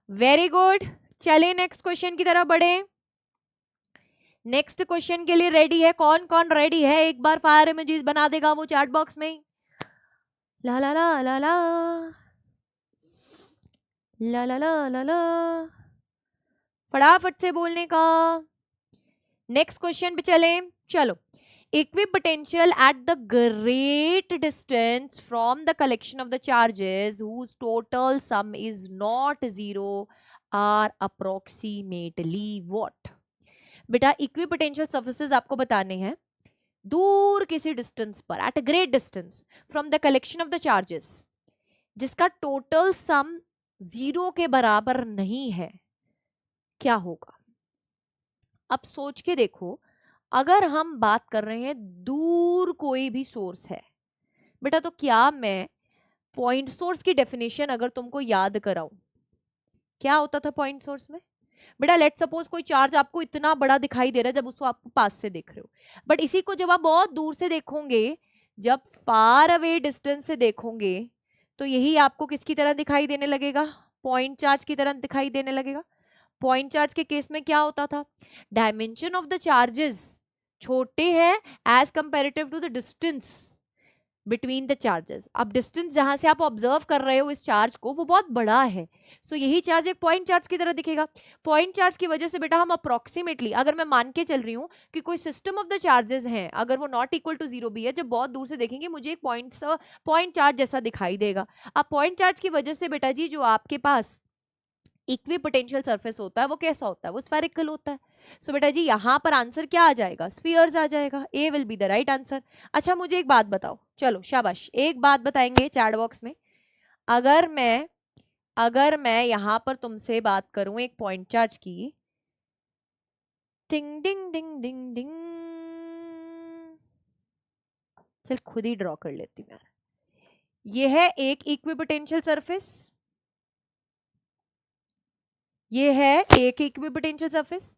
Very good. चले नेक्स्ट क्वेश्चन की तरफ बढ़े. नेक्स्ट क्वेश्चन के लिए रेडी है, कौन कौन रेडी है, एक बार फायर इमेजेस बना देगा वो चैट बॉक्स में. ला ला ला ला ला ला ला ला ला ला, फटाफट से बोलने का. नेक्स्ट क्वेश्चन पे चले, चलो. Equipotential at the great distance from the collection of the charges whose total sum is not zero are approximately what. बेटा इक्विपोटेंशियल सरफेसेस आपको बताने हैं दूर किसी डिस्टेंस पर, at a great distance from the collection of the charges, जिसका total sum 0 के बराबर नहीं है, क्या होगा. अब सोच के देखो, अगर हम बात कर रहे हैं दूर कोई भी सोर्स है बेटा, तो क्या मैं पॉइंट सोर्स की डेफिनेशन अगर तुमको याद कराऊं, क्या होता था पॉइंट सोर्स में बेटा. लेट सपोज कोई चार्ज आपको इतना बड़ा दिखाई दे रहा है जब उसको आप पास से देख रहे हो, बट इसी को जब आप बहुत दूर से देखोगे, जब फार अवे डिस्टेंस से देखोगे, तो यही आपको किसकी तरह दिखाई देने लगेगा, पॉइंट चार्ज की तरह दिखाई देने लगेगा. पॉइंट चार्ज के केस में क्या होता था, डायमेंशन ऑफ द चार्जेस छोटे हैं as comparative to the distance between the charges. अब डिस्टेंस जहां से आप ऑब्जर्व कर रहे हो इस चार्ज को वो बहुत बड़ा है, सो यही चार्ज एक पॉइंट चार्ज की तरह दिखेगा. पॉइंट चार्ज की वजह से बेटा हम अप्रोक्सीमेटली, अगर मैं मान के चल रही हूँ कि कोई सिस्टम ऑफ द चार्जेस हैं, अगर वो नॉट इक्वल टू 0 भी है, जब बहुत दूर से देखेंगे मुझे एक पॉइंट चार्ज जैसा दिखाई देगा. अब पॉइंट चार्ज की वजह से बेटा जी जो आपके पास इक्वी पोटेंशियल सरफेस होता है वो कैसा होता है, वो स्फेरिकल होता है। सो बेटा जी यहाँ पर आंसर क्या आ जाएगा, स्फीयर्स आ जाएगा, A will be the right answer. अच्छा मुझे एक बात बताओ, चलो शाबाश, एक बात बताएंगे चैट बॉक्स में। अगर मैं यहाँ पर तुमसे बात करूं एक पॉइंट चार्ज की, टिंग डिंग डिंग डिंग डिंग, चल खुद ही ड्रॉ कर लेती हूँ यार। ये है एक इक्विपोटेंशियल सरफेस, ये है एक इक्विपोटेंशियल सरफेस,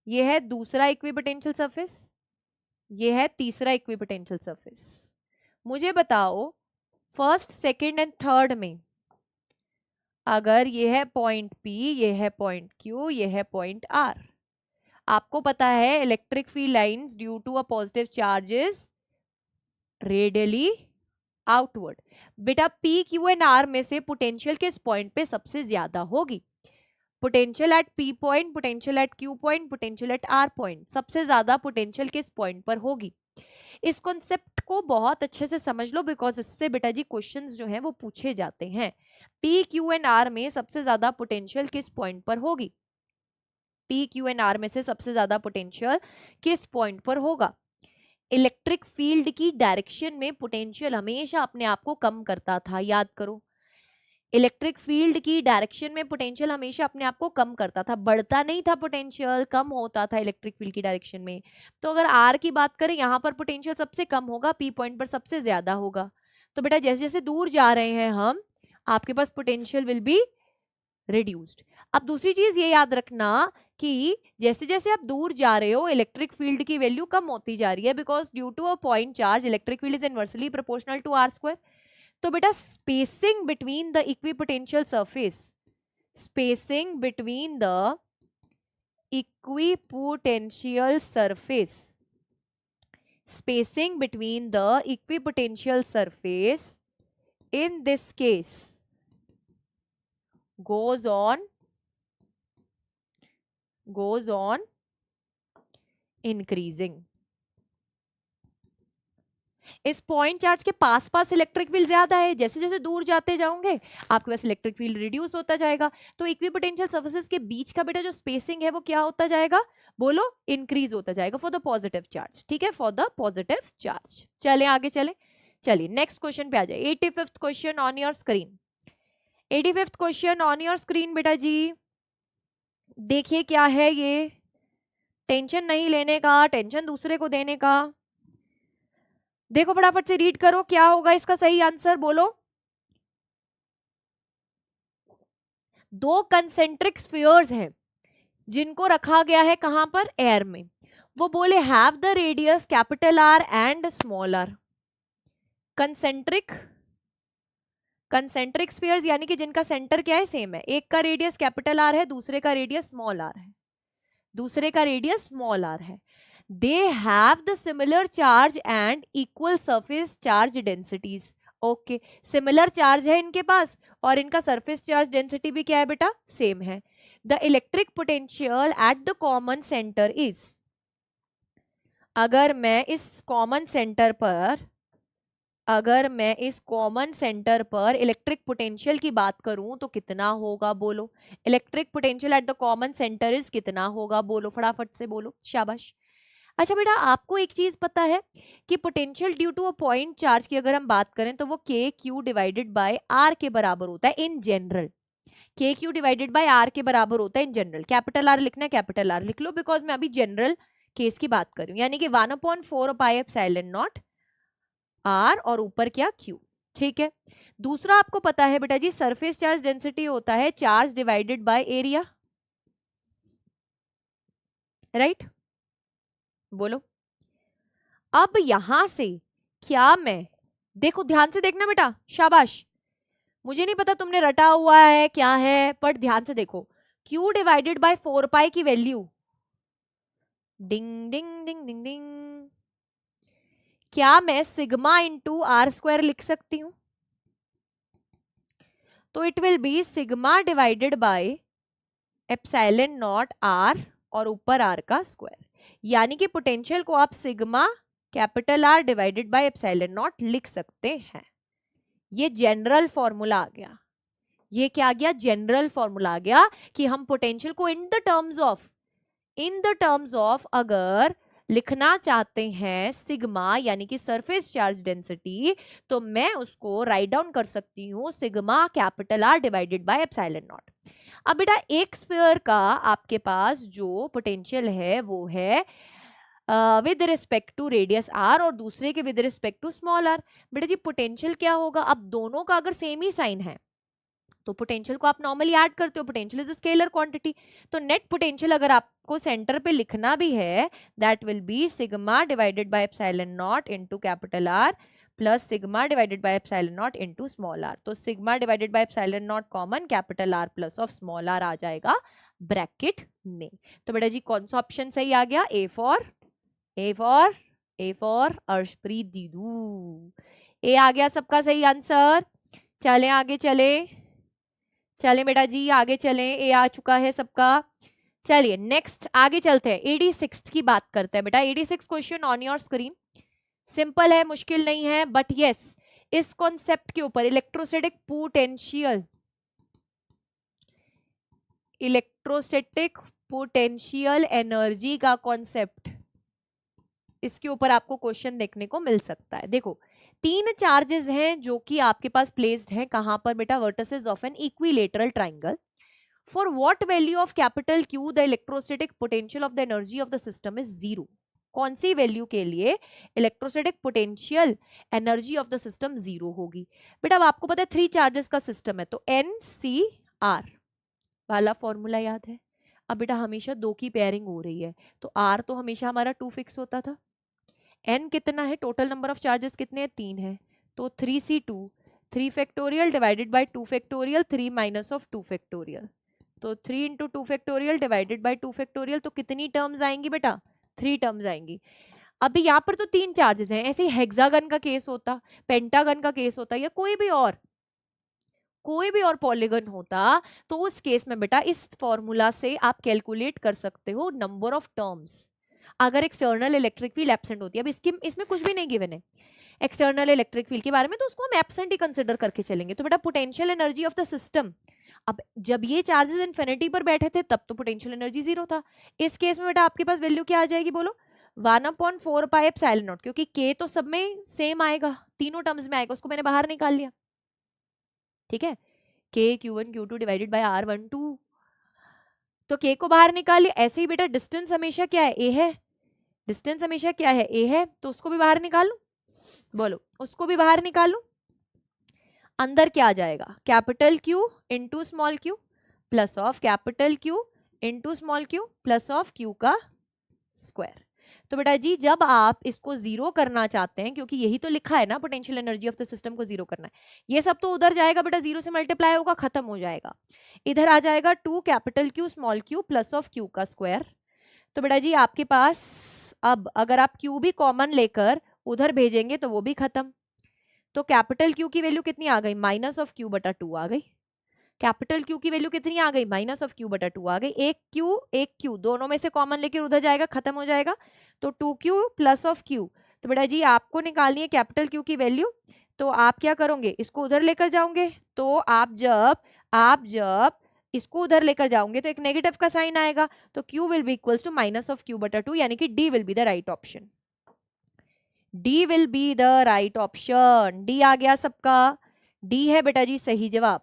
ये है दूसरा इक्विपोटेंशियल सरफेस, ये है तीसरा इक्विपोटेंशियल सरफेस। मुझे बताओ फर्स्ट सेकंड एंड थर्ड में अगर ये है पॉइंट P, ये है पॉइंट Q, ये है पॉइंट R, आपको पता है electric field lines due to a positive charges radially outward. बेटा P, Q एंड R में से पोटेंशियल किस पॉइंट पे सबसे ज्यादा होगी, potential at P point, potential at Q point, potential at R point, सबसे ज्यादा पोटेंशियल किस पॉइंट पर होगी। इस कॉन्सेप्ट को बहुत अच्छे से समझ लो बिकॉज इससे बेटा जी क्वेश्चंस जो हैं वो पूछे जाते हैं। P, Q एंड R में सबसे ज्यादा पोटेंशियल किस पॉइंट पर होगी, P, Q एंड R में से सबसे ज्यादा पोटेंशियल किस पॉइंट पर होगा। इलेक्ट्रिक फील्ड की डायरेक्शन में पोटेंशियल हमेशा अपने आप को कम करता था, याद करो। इलेक्ट्रिक फील्ड की डायरेक्शन में पोटेंशियल हमेशा अपने आप को कम करता था, बढ़ता नहीं था पोटेंशियल, कम होता था इलेक्ट्रिक फील्ड की डायरेक्शन में। तो अगर आर की बात करें यहाँ पर पोटेंशियल सबसे कम होगा, पी पॉइंट पर सबसे ज्यादा होगा। तो बेटा जैसे जैसे दूर जा रहे हैं हम, आपके पास पोटेंशियल विल बी रिड्यूस्ड। अब दूसरी चीज ये याद रखना कि जैसे जैसे आप दूर जा रहे हो इलेक्ट्रिक फील्ड की वैल्यू कम होती जा रही है, because due to a point charge electric field is inversely proportional to R square. तो बेटा spacing between the equipotential surface, spacing between the equipotential surface, spacing between the equipotential surface in this case goes on increasing। इस point charge के पास पास electric field ज्यादा है, जैसे जैसे दूर जाते जाओगे आपके पास इलेक्ट्रिक फील्ड रिड्यूस होता जाएगा। तो इक्विपोटेंशियल सर्फेसेस के बीच का बेटा जो स्पेसिंग है वो क्या होता जाएगा, बोलो, इंक्रीज होता जाएगा फॉर द पॉजिटिव चार्ज। ठीक है, फॉर द पॉजिटिव चार्ज। चले आगे चले, चलिए नेक्स्ट क्वेश्चन पे आ जाए। 85th question on your screen, 85th question on your screen बेटा जी। देखिए क्या है ये, टेंशन नहीं लेने का, टेंशन दूसरे को देने का। देखो फटाफट से रीड करो, क्या होगा इसका सही आंसर, बोलो। दो कंसेंट्रिक स्फीयर्स हैं जिनको रखा गया है कहां पर, एयर में। वो बोले have the radius capital R and small R. Concentric spheres यानी कि जिनका सेंटर क्या है, सेम है। एक का रेडियस कैपिटल आर है, दूसरे का रेडियस स्मॉल आर है, दूसरे का रेडियस स्मॉल आर है। They have the similar charge and equal surface charge densities. Okay, similar charge है इनके पास और इनका सरफेस चार्ज डेंसिटी भी क्या है बेटा, सेम है। The electric potential at the common centre is, अगर मैं इस कॉमन सेंटर पर इलेक्ट्रिक पोटेंशियल की बात करूं तो कितना होगा, बोलो। Electric potential at the common centre is कितना होगा, बोलो फटाफट से बोलो, शाबाश। अच्छा बेटा आपको एक चीज पता है कि potential due to a point charge की अगर हम बात करें तो वो के क्यू डिवाइडेड बाय आर के बराबर होता है इन जनरल। के क्यू डिवाइडेड बाय आर के बराबर होता है इन जनरल। कैपिटल आर लिखना है, कैपिटल आर लिख लो, बिकॉज मैं अभी जनरल केस की बात कर रही हूँ। यानी कि 1/4 पाई एप्सिलॉन नॉट आर और ऊपर क्या, क्यू। ठीक है, दूसरा आपको पता है बेटा जी सरफेस चार्ज डेंसिटी होता है charge divided by area, right, बोलो। अब यहां से क्या मैं, देखो ध्यान से देखना बेटा, शाबाश। मुझे नहीं पता तुमने रटा हुआ है क्या है, पर ध्यान से देखो। Q डिवाइडेड बाय 4 पाई की वैल्यू, डिंग डिंग डिंग डिंग डिंग, क्या मैं सिग्मा इंटू आर स्क्वायर लिख सकती हूं, तो it will be sigma divided by epsilon naught R और ऊपर आर का स्क्वायर। यानी कि पोटेंशियल को आप sigma capital R divided by epsilon not लिख सकते हैं। ये जनरल फॉर्मूला आ गया, ये क्या आ गया, जनरल फॉर्मूला आ गया कि हम पोटेंशियल को इन द टर्म्स ऑफ अगर लिखना चाहते हैं सिग्मा यानी कि सरफेस चार्ज डेंसिटी, तो मैं उसको राइट डाउन कर सकती हूँ sigma capital R divided by epsilon not. अब बेटा एक स्फीयर का आपके पास जो पोटेंशियल है वो है with respect to radius R और दूसरे के with respect to small R. बेटा जी पोटेंशियल क्या होगा, अब दोनों का अगर सेम ही साइन है तो पोटेंशियल को आप नॉर्मली ऐड करते हो, potential is a scalar quantity. तो नेट पोटेंशियल अगर आपको सेंटर पे लिखना भी है that will be sigma divided by epsilon naught into capital R plus sigma divided by epsilon naught into small r. तो sigma divided by epsilon naught common, capital R plus of small r आ जाएगा bracket में। तो बेटा जी कौन सा option सही आ गया, ए फॉर अर्शप्रीत दीदू, ए आ गया सबका सही आंसर। चले आगे चले बेटा जी आगे चलें, ए आ चुका है सबका। चलिए नेक्स्ट आगे चलते हैं, 86 की बात करते हैं बेटा। 86 question on your screen, simple है मुश्किल नहीं है, बट यस इस कॉन्सेप्ट के ऊपर इलेक्ट्रोस्टैटिक पोटेंशियल एनर्जी का कॉन्सेप्ट, इसके ऊपर आपको क्वेश्चन देखने को मिल सकता है। देखो तीन चार्जेस हैं जो कि आपके पास प्लेस्ड हैं कहां पर बेटा, vertices of an equilateral triangle. For what value of capital Q the electrostatic potential of the energy of the system is zero. कौन सी वैल्यू के लिए electrostatic potential energy of the system zero होगी। बेटा अब आपको पता है थ्री चार्जेस का सिस्टम है तो NCR वाला फॉर्मूला याद है। अब बेटा हमेशा दो की पेयरिंग हो रही है तो R तो हमेशा हमारा 2 फिक्स होता था, N कितना है, टोटल नंबर ऑफ चार्जेस कितने हैं 3 है, तो 3C2 3 factorial divided by 2 factorial 3 minus of 2 factorial, तो 3 into 2 factorial divided by 2 factorial, तो कितनी टर्म्स आएंगी बेटा 3 टर्म्स आएंगी। अभी यहाँ पर तो 3 चार्जेस हैं, ऐसे हेक्सागन का केस होता, पेंटागन का केस होता या कोई भी और पॉलीगन होता तो उस केस में बेटा इस फॉर्मूला से आप कैलकुलेट कर सकते हो नंबर ऑफ टर्म्स अगर एक्सटर्नल इलेक्ट्रिक फील्ड एब्सेंट होती है। अब इसमें कुछ भी नहीं गिवन है एक्सटर्नल इलेक्ट्रिक फील्ड के बारे में, तो उसको हम एब्सेंट ही कंसिडर करके चलेंगे। तो बेटा potential energy of the system, अब जब ये चार्जेस इन्फिनिटी पर बैठे थे तब तो पोटेंशियल एनर्जी जीरो था, इस केस में बेटा आपके पास वैल्यू क्या आ जाएगी बोलो 1/4 पाई एप्सिलॉन नॉट, क्योंकि के तो सब में सेम आएगा तीनों टर्म्स में आएगा, उसको मैंने बाहर निकाल लिया, ठीक है, के Q1 Q2 divided bye R12, तो के को बाहर निकाल लिया। ऐसे ही बेटा डिस्टेंस हमेशा क्या है ए है, डिस्टेंस हमेशा क्या है ए है, तो उसको भी बाहर निकाल लो, बोलो उसको भी बाहर निकाल लो। अंदर क्या आ जाएगा capital Q into small q plus of capital Q into small q plus of q का स्क्वायर। तो बेटा जी जब आप इसको जीरो करना चाहते हैं, क्योंकि यही तो लिखा है ना potential energy of the system को जीरो करना है, ये सब तो उधर जाएगा बेटा, जीरो से मल्टीप्लाई होगा खत्म हो जाएगा, इधर आ जाएगा 2 capital Q small q plus of q का स्क्वायर। तो बेटा जी आपके पास अब अगर आप q भी कॉमन लेकर उधर भेजेंगे तो वो भी खत्म, तो कैपिटल Q की वैल्यू कितनी आ गई माइनस ऑफ q बटा 2 आ गई, कैपिटल Q की वैल्यू कितनी आ गई माइनस ऑफ q बटा 2 आ गई, एक q दोनों में से कॉमन लेकर उधर जाएगा खत्म हो जाएगा, तो 2q प्लस ऑफ q। तो बेटा जी आपको निकालनी है कैपिटल Q की वैल्यू, तो आप क्या करोगे इसको उधर लेकर जाओगे, तो आप जब इसको उधर लेकर जाओगे तो एक नेगेटिव का साइन आएगा, तो q will be equals to minus of q बटा 2, यानी कि d will be the right option, D will be the right option. D आ गया सबका, डी है बेटा जी सही जवाब,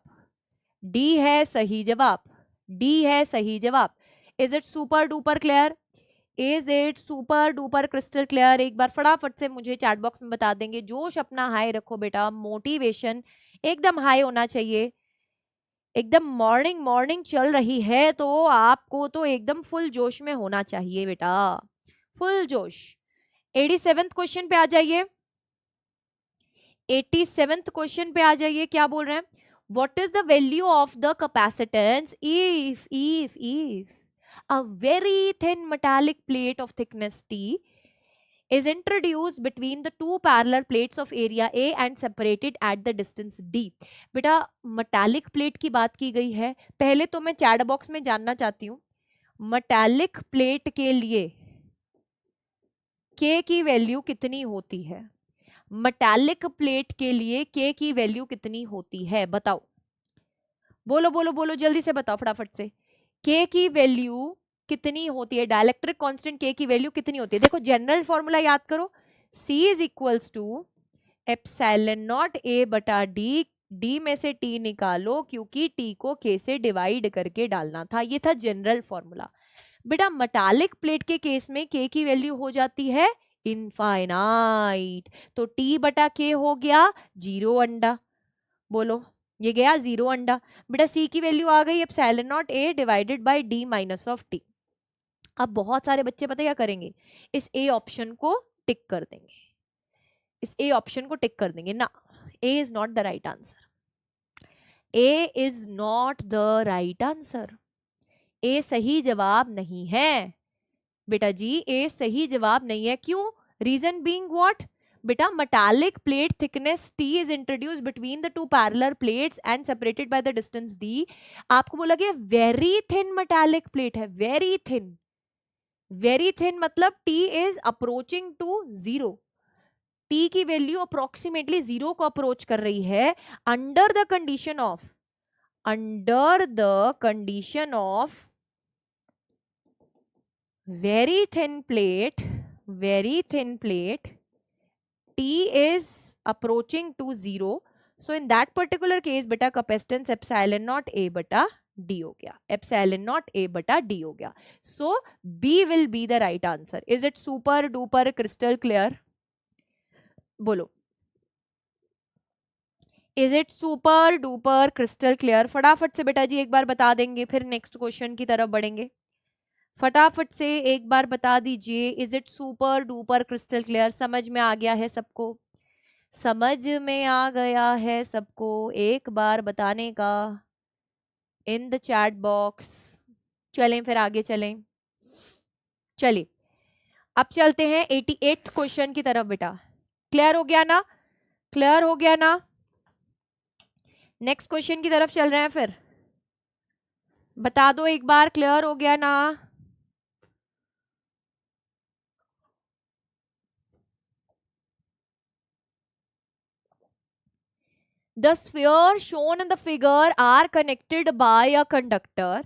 डी है सही जवाब, डी है सही जवाब। Is it super duper clear, is it super duper crystal clear? एक बार फटाफट से मुझे चैट बॉक्स में बता देंगे, जोश अपना हाई रखो बेटा, मोटिवेशन एकदम हाई होना चाहिए, एकदम मॉर्निंग चल रही है तो आपको तो एकदम फुल जोश में होना चाहिए बेटा, फुल जोश। 87th क्वेश्चन पे आ जाइए, 87th क्वेश्चन पे आ जाइए, क्या बोल रहे हैं, what is the value of the capacitance if a very thin metallic plate of thickness T is introduced between the two parallel plates of area A and separated at the distance D। बेटा metallic plate की बात की गई है, पहले तो मैं chat box में जानना चाहती हूँ metallic plate के लिए K की वैल्यू कितनी होती है, metallic plate के लिए K की वैल्यू कितनी होती है बताओ, बोलो बोलो बोलो, जल्दी से बताओ फटाफट से। के की वैल्यू कितनी होती है, डाइलेक्ट्रिक कांस्टेंट के की वैल्यू कितनी होती है? देखो जनरल फॉर्मूला याद करो, C is equals to epsilon naught A बटा डी, डी में से T निकालो क्योंकि T को K से डिवाइड करके डालना था, ये था जनरल फॉर्मूला। बेटा मेटालिक प्लेट के केस में K की वैल्यू हो जाती है इनफाइनाइट, तो T बटा K हो गया 0 अंडा, बोलो ये गया 0 अंडा। बेटा C की वैल्यू आ गई epsilon naught A divided bye D minus of T। अब बहुत सारे बच्चे पता क्या करेंगे, इस A ऑप्शन को टिक कर देंगे, इस A ऑप्शन को टिक कर देंगे ना। A is not the right answer, A is not the right answer, A सही जवाब नहीं है बेटा जी, A सही जवाब नहीं है। क्यों? Reason being what? बेटा metallic plate thickness T is introduced between the two parallel plates and separated by the distance D। आपको बोला गया very thin metallic plate है, very thin, very thin मतलब T is approaching to 0, T की value approximately 0 को approach कर रही है under the condition of, under the condition of very thin plate, very thin plate, T is approaching to 0, so in that particular case बेटा capacitance epsilon naught A बटा D हो गया, epsilon naught A बटा D हो गया, so B will be the right answer। Is it super duper crystal clear? बोलो, is it super duper crystal clear? फटाफट से बेटा जी एक बार बता देंगे, फिर नेक्स्ट क्वेश्चन की तरफ बढ़ेंगे। फटाफट से एक बार बता दीजिए, is it super duper crystal clear? समझ में आ गया है सबको? समझ में आ गया है सबको? एक बार बताने का इन द चैट बॉक्स। चलें फिर आगे चलें, चलिए अब चलते हैं 88th क्वेश्चन की तरफ बेटा। क्लियर हो गया ना? क्लियर हो गया ना? नेक्स्ट क्वेश्चन की तरफ चल रहे हैं, फिर बता दो एक बार, क्लियर हो गया ना? The sphere shown in the figure are connected by a conductor.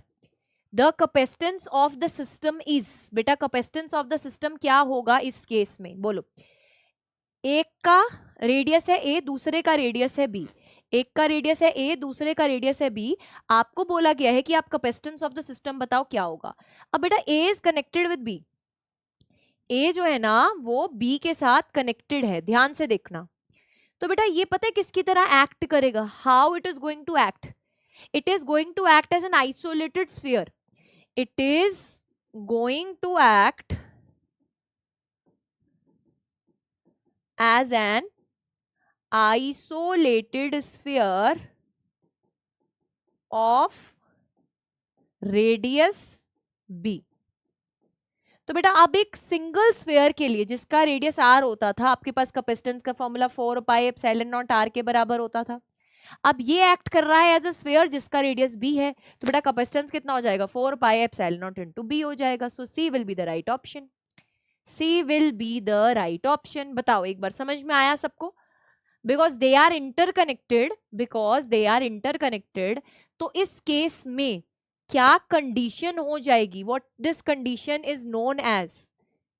The capacitance of the system is, बेटा capacitance of the system क्या होगा इस केस में? बोलो, एक का रेडियस है A, दूसरे का रेडियस है B, एक का रेडियस है A, दूसरे का रेडियस है B। आपको बोला गया है कि आप कैपेसिटेंस ऑफ द सिस्टम बताओ क्या होगा। अब बेटा A is connected with B, A जो है ना वो B के साथ कनेक्टेड है, ध्यान से देखना। तो बेटा ये पता है किसकी तरह एक्ट करेगा? How it is going to act? It is going to act as an isolated sphere, it is going to act as an isolated sphere of radius b। तो बेटा अब एक सिंगल स्फीयर के लिए जिसका रेडियस r होता था, आपके पास कैपेसिटेंस का formula 4 pi epsilon not r के बराबर होता था। अब ये एक्ट कर रहा है एज अ स्फीयर जिसका रेडियस b है, तो बेटा कैपेसिटेंस कितना हो जाएगा? 4 पाई एप्सिलॉन नॉट इनटू b हो जाएगा। सो c will be the right option, C will be the right option। बताओ एक बार, समझ में आया सबको? Because they are interconnected, because they are interconnected, तो इस केस में क्या कंडीशन हो जाएगी? What this condition is known as?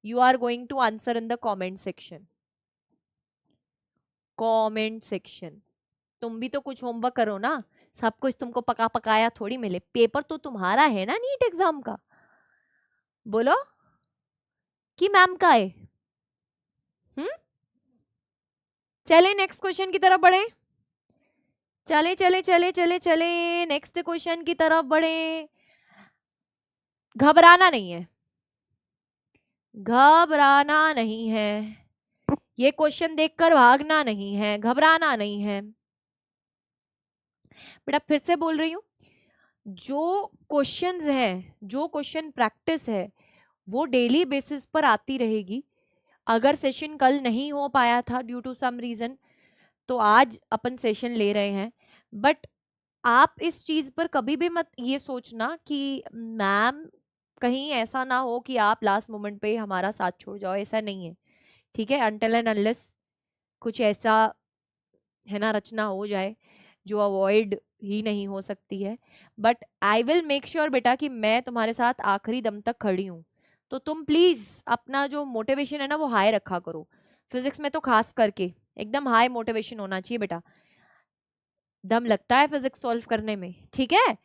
You are going to answer in the comment section। comment section। तुम भी तो कुछ होमवर्क करो ना, सब कुछ तुमको पका पकाया थोड़ी मिले, पेपर तो तुम्हारा है ना नीट एग्जाम का। बोलो कि मैम का है। चले नेक्स्ट क्वेश्चन की तरफ बढ़े, चले चले चले चले चले नेक्स्ट क्वेश्चन की तरफ बढ़े। घबराना नहीं है, घबराना नहीं है, ये क्वेश्चन देखकर भागना नहीं है, घबराना नहीं है। बेटा फिर से बोल रही हूं, जो क्वेश्चंस हैं, जो क्वेश्चन प्रैक्टिस है वो डेली बेसिस पर आती रहेगी। अगर सेशन कल नहीं हो पाया था ड्यू टू सम रीजन, तो आज अपन सेशन ले रहे हैं। बट आप इस चीज पर कभी भी मत ये सोचना कि मैम कहीं ऐसा ना हो कि आप लास्ट मोमेंट पे हमारा साथ छोड़ जाओ, ऐसा नहीं है, ठीक है? अनटिल एंड अनलेस कुछ ऐसा है ना रचना हो जाए जो अवॉइड ही नहीं हो सकती है, but I will make sure बेटा कि मैं तुम्हारे साथ आखिरी दम तक खड़ी हूँ। तो तुम प्लीज अपना जो मोटिवेशन है ना वो हाई रखा करो, फिजिक्स में तो खास करके एकदम हाई मोटिवेशन होना चाहिए बेटा। दम लगता है फिजिक्स सॉल्व करने में, ठीक है,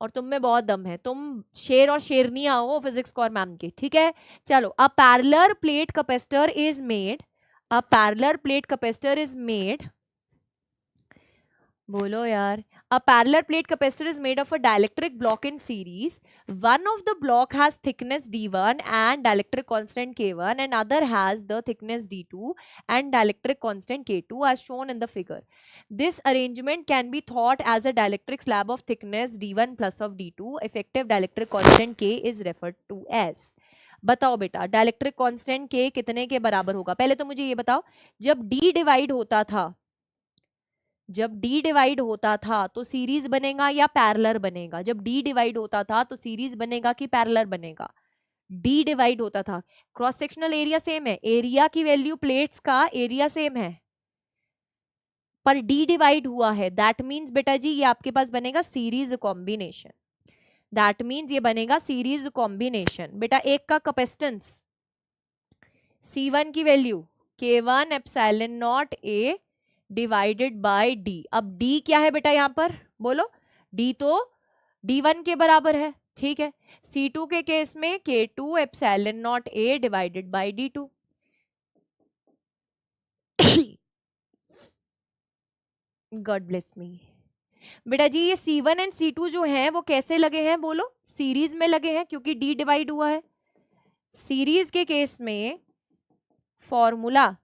और तुम में बहुत दम है, तुम शेर और शेरनिया हो फिजिक्स कौर मैम के, ठीक है। चलो, a parallel plate capacitor is made, a parallel plate capacitor is made, बोलो यार, a parallel plate capacitor is made of a dielectric block in series. One of the block has thickness d1 and dielectric constant k1, and other has the thickness d2 and dielectric constant k2 as shown in the figure. This arrangement can be thought as a dielectric slab of thickness d1 plus of d2. Effective dielectric constant k is referred to as. बताओ बेटा dielectric constant k कितने के बराबर होगा? पहले तो मुझे ये बताओ, जब d डिवाइड होता था, जब d डिवाइड होता था तो सीरीज बनेगा या पैरेलल बनेगा? जब d डिवाइड होता था तो सीरीज बनेगा कि पैरेलल बनेगा? d डिवाइड होता था। क्रॉस सेक्शनल एरिया सेम है, एरिया की वैल्यू प्लेट्स का एरिया सेम है, पर d डिवाइड हुआ है, दैट मीन्स बेटा जी ये आपके पास बनेगा सीरीज कॉम्बिनेशन, दैट मीन्स ये बनेगा सीरीज कॉम्बिनेशन। बेटा एक का कैपेसिटेंस C1 की value K1 epsilon naught A divided bye D। अब D क्या है बेटा यहाँ पर, बोलो? D तो D1 के बराबर है, ठीक है। C2 के केस में K2 epsilon naught A divided by D2। God bless me. बेटा जी ये C1 एंड C2 जो हैं वो कैसे लगे हैं, बोलो? सीरीज में लगे हैं क्योंकि D डिवाइड हुआ है। सीरीज के केस में फॉर्मूला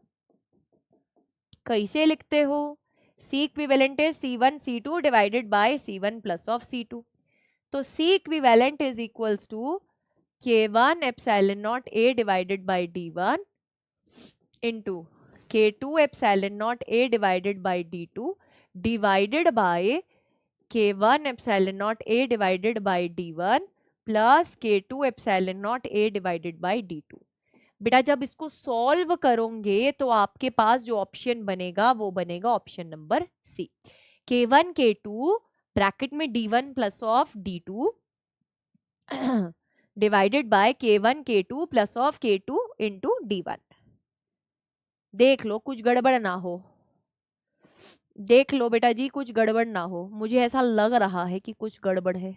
कैसे लिखते हो? C equivalent is C1 C2 divided by C1 plus of C2। तो C equivalent is equals to K1 epsilon naught A divided by D1 into K2 epsilon naught A divided by D2 divided by K1 epsilon naught A divided by D1 plus K2 epsilon naught A divided by D2। बेटा जब इसको solve करोगे तो आपके पास जो option बनेगा वो बनेगा ऑप्शन नंबर सी, K1 K2 ब्रैकेट में D1 plus of D2 divided by K1 K2 plus of K2 into D1। देख लो कुछ गड़बड़ ना हो, देख लो बेटा जी कुछ गड़बड़ ना हो, मुझे ऐसा लग रहा है कि कुछ गड़बड़ है,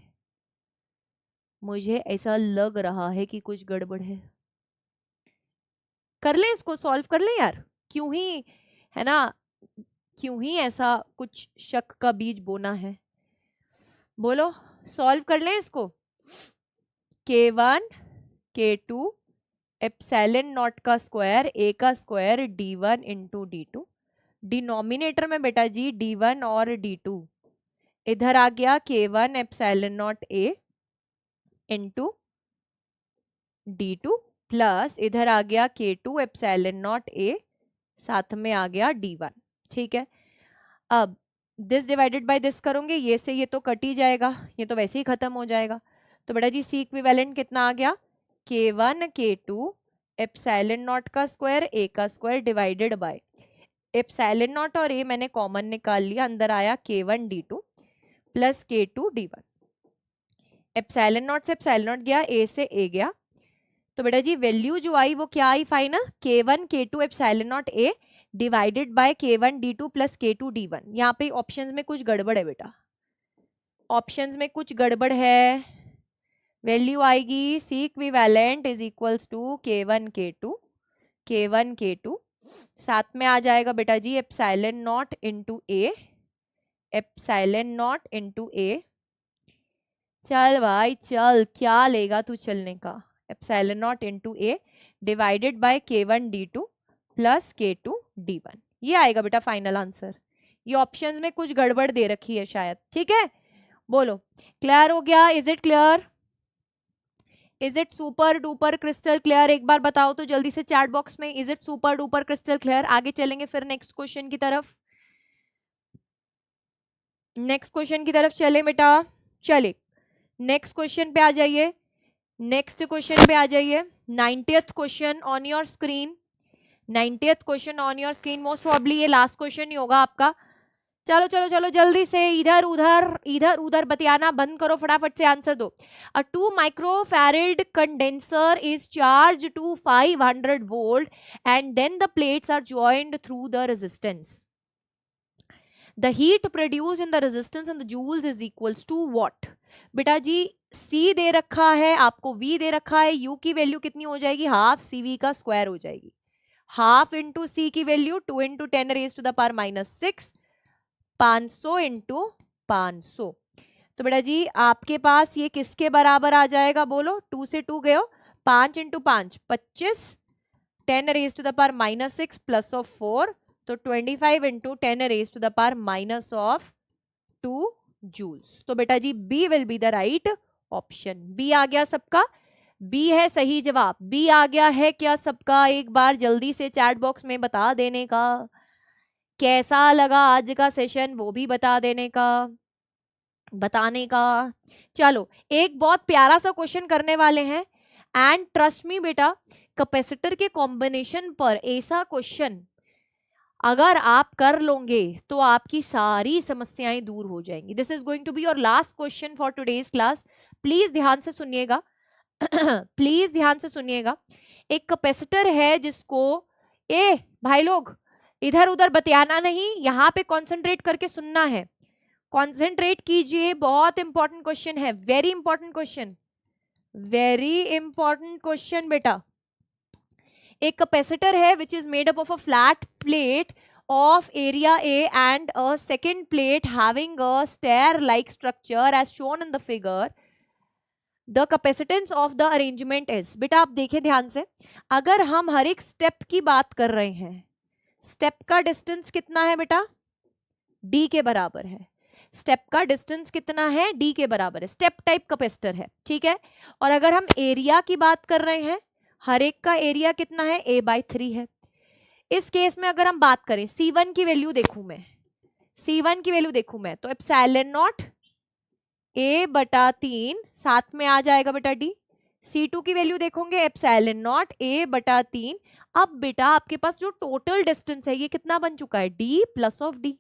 मुझे ऐसा लग रहा है कि कुछ गड़बड़ है। कर ले इसको, सॉल्व कर ले यार, क्यों ही है ना, क्यों ही ऐसा कुछ शक का बीज बोना है, बोलो? सॉल्व कर ले इसको। K1 K2 एप्सिलॉन नॉट का स्क्वायर A का square D1 into D2, denominator में बेटा जी D1 और D2, इधर आ गया K1 epsilon naught A into D2 plus इधर आ गया K2 एप्सिलॉन नॉट A, साथ में आ गया D1, ठीक है। अब दिस डिवाइडेड बाय दिस करोगे, ये से ये तो कट ही जाएगा, ये तो वैसे ही खत्म हो जाएगा। तो बेटा जी C इक्विवेलेंट कितना आ गया, K1 K2 एप्सिलॉन नॉट का स्क्वायर A का square divided by epsilon not और A मैंने कॉमन निकाल लिया, अंदर आया K1 D2 plus K2 D1। Epsilon not से एप्सिलॉन नॉट गया, A से A गया, तो बेटा जी वैल्यू जो आई वो क्या आई final, K1 K2 epsilon naught A divided by K1 D2 plus K2 D1। यहाँ पे ऑप्शंस में कुछ गड़बड़ है बेटा, ऑप्शंस में कुछ गड़बड़ है, वैल्यू आएगी C equivalent is equals to K1 K2 साथ में आ जाएगा बेटा जी epsilon naught into A, epsilon naught into A। चल भाई चल, क्या लेगा तू चलने का, epsilon naught into A divided by K1 D2 plus K2 D1, ये आएगा बेटा फाइनल आंसर। ये ऑप्शंस में कुछ गड़बड़ दे रखी है शायद, ठीक है, बोलो क्लियर हो गया? Is it clear, is it super duper crystal clear? एक बार बताओ तो जल्दी से चैट बॉक्स में, is it super duper crystal clear? आगे चलेंगे फिर नेक्स्ट क्वेश्चन की तरफ, नेक्स्ट क्वेश्चन की तरफ चले बेटा, चले नेक्स्ट क्वेश्चन पे आ जाइए, नेक्स्ट क्वेश्चन पे आ जाइए। 90th question on your screen, 90th question on your screen, most probably ये लास्ट क्वेश्चन ही होगा आपका, चलो चलो चलो जल्दी से इधर उधर बतियाना बंद करो, फटाफट से आंसर दो। अ 2 microfarad condenser is charged to 500 volt and then the plates are joined through the resistance. The heat produced in the resistance in the joules is equals to what? बेटा जी C दे रखा है आपको, V दे रखा है, U की value कितनी हो जाएगी, हाफ CV का स्क्वायर हो जाएगी। हाफ इंटू C की value 2 into 10 raise to the power -6, 500 into 500। तो बेटा जी आपके पास ये किसके बराबर आ जाएगा, बोलो। 2 से 2 गए हो, 5 into 5 25, 10 raise to the power -6 plus of 4, तो 25 into 10 raise to the power -2 joules. तो बेटा जी B will be the right option. B आ गया सबका, बी है सही जवाब। बी आ गया है क्या सबका, एक बार जल्दी से चैट बॉक्स में बता देने का। कैसा लगा आज का सेशन वो भी बता देने का, बताने का। चलो एक बहुत प्यारा सा क्वेश्चन करने वाले हैं, एंड ट्रस्ट मी बेटा, कैपेसिटर के कॉम्बिनेशन पर ऐसा क्वेश्चन अगर आप कर लोगे तो आपकी सारी समस्याएं दूर हो जाएंगी। This is going to be your last question for today's class. Please ध्यान से सुनिएगा प्लीज ध्यान से सुनिएगा। एक कैपेसिटर है जिसको, ए भाई लोग इधर उधर बतियाना नहीं, यहाँ पे कॉन्सेंट्रेट करके सुनना है, कॉन्सेंट्रेट कीजिए। बहुत इंपॉर्टेंट क्वेश्चन है, very important question, very important question बेटा। एक कैपेसिटर है which is made up of a flat plate of area A and a second plate having a stair-like structure as shown in the figure. The capacitance of the arrangement is, बेटा आप देखिए ध्यान से, अगर हम हर एक step की बात कर रहे हैं, स्टेप का डिस्टेंस कितना है बेटा, D के बराबर है। स्टेप का डिस्टेंस कितना है, D के बराबर है। स्टेप टाइप कैपेसिटर है, ठीक है। और अगर हम एरिया की बात कर रहे हैं, हर एक का एरिया कितना है, A/3 है। इस केस में अगर हम बात करें, C1 की वैल्यू देखूं मैं, C1 की वैल्यू देखूं मैं, तो एप्सिलॉन नॉट A/3 साथ में आ जाएगा बेटा D। C2 की वैल्यू देखोगे, एप्सिलॉन नॉट A/3। अब बेटा आपके पास जो टोटल डिस्टेंस है ये कितना बन चुका है, D plus of D,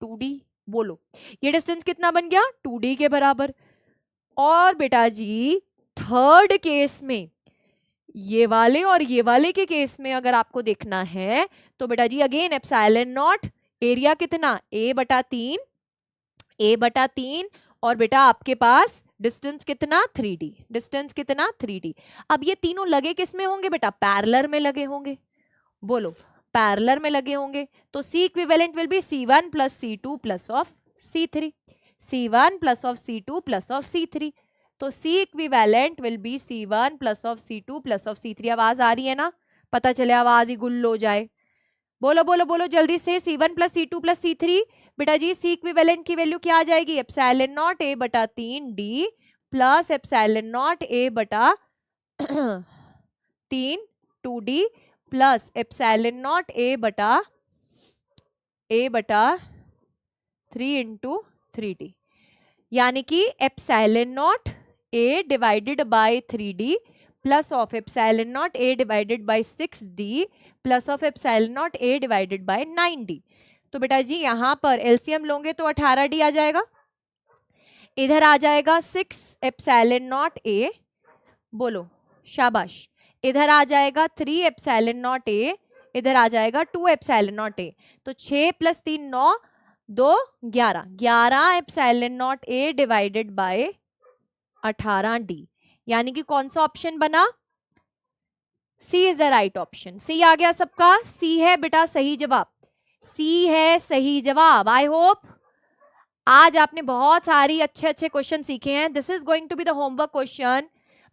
2D। बोलो ये डिस्टेंस कितना बन गया, 2D के बराबर। और बेटा जी थर्ड केस में, ये वाले और ये वाले के केस में अगर आपको देखना है तो बेटा जी अगेन एप्सिलॉन नॉट, एरिया कितना, A/3, A/3, और बेटा आपके पास डिस्टेंस कितना, 3D, डिस्टेंस कितना, 3D। अब ये तीनों लगे किस में होंगे बेटा, पैरेलल में लगे होंगे। बोलो पैरेलल में लगे होंगे, तो C equivalent will be C1 plus C2 plus of C3, C1 plus of C2 plus of C3। तो C equivalent will be C1 plus of C2 plus of C3। आवाज आ रही है ना, पता चले आवाज ही गुल हो जाए। बोलो बोलो बोलो जल्दी से, C1 plus C2 plus C3। बेटा जी C इक्विवेलेंट की वैल्यू क्या आ जाएगी, epsilon not A/3D plus epsilon not A/3 2D plus epsilon not A/3 into 3D, यानी कि epsilon naught A divided bye 3D plus of epsilon naught A divided bye 6D plus of epsilon naught A divided bye 9D। तो बेटा जी यहां पर LCM लोगे तो 18D आ जाएगा, इधर आ जाएगा 6 एप्सिलॉन नॉट A, बोलो शाबाश, इधर आ जाएगा 3 एप्सिलॉन नॉट A, इधर आ जाएगा 2 एप्सिलॉन नॉट A। तो 6 plus 3 9, 2 11, 11 epsilon naught A divided bye 18D, यानी कि कौन सा ऑप्शन बना, C is the right option. C आ गया सबका, C है बेटा सही जवाब, C है सही जवाब। आई होप आज आपने बहुत सारी अच्छे अच्छे क्वेश्चन सीखे हैं। This is going to be the homework question.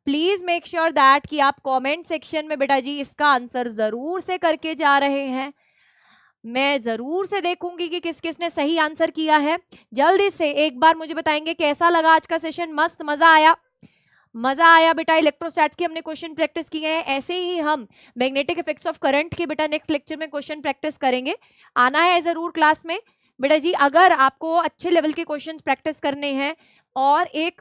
Please make sure that कि आप कमेंट सेक्शन में बेटा जी इसका आंसर जरूर से करके जा रहे हैं। मैं जरूर से देखूंगी कि किस किस ने सही आंसर किया है। जल्दी से एक बार मुझे बताएंगे कैसा लगा आज का सेशन। मस्त मजा आया, मजा आया बेटा। इलेक्ट्रोस्टैट्स की हमने क्वेश्चन प्रैक्टिस किए हैं, ऐसे ही हम मैग्नेटिक इफेक्ट्स ऑफ करंट के बेटा नेक्स्ट लेक्चर में क्वेश्चन प्रैक्टिस करेंगे। आना है जरूर क्लास में बेटा जी। अगर आपको अच्छे लेवल के क्वेश्चन प्रैक्टिस करने हैं और एक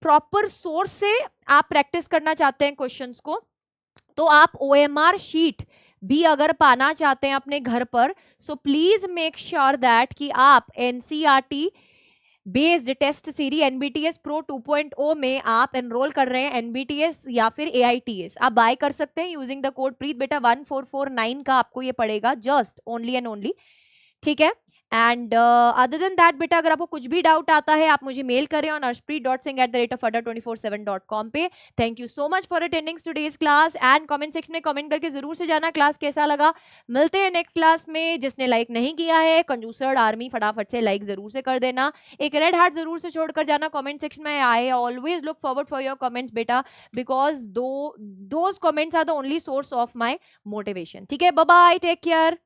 प्रॉपर सोर्स से आप प्रैक्टिस करना चाहते हैं क्वेश्चंस को, तो आप OMR शीट भी अगर पाना चाहते हैं अपने घर पर, so please make sure that कि आप NCERT based test series NBTS pro 2.0 में आप एनरोल कर रहे हैं, एनबीटीएस या फिर एआईटीएस आप बाय कर सकते हैं यूजिंग द कोड प्रीत बेटा 1449 का आपको ये पड़ेगा, जस्ट ओनली एंड ओनली, ठीक है। एंड अदर देन दैट बेटा अगर आपको कुछ भी डाउट आता है आप मुझे मेल करें ऑन arshpreet.singh@247.com पे। Thank you so much for attending today's class and comment section में कमेंट करके जरूर से जाना क्लास कैसा लगा। मिलते हैं नेक्स्ट क्लास में। जिसने लाइक नहीं किया है कंजूसर्ड आर्मी फटाफट से लाइक जरूर से कर देना, एक रेड हार्ट जरूर से छोड़कर जाना कमेंट सेक्शन में। I always look forward for your comments बेटा, because those comments are the only source of my motivation. ठीक है, बाय बाय, टेक केयर।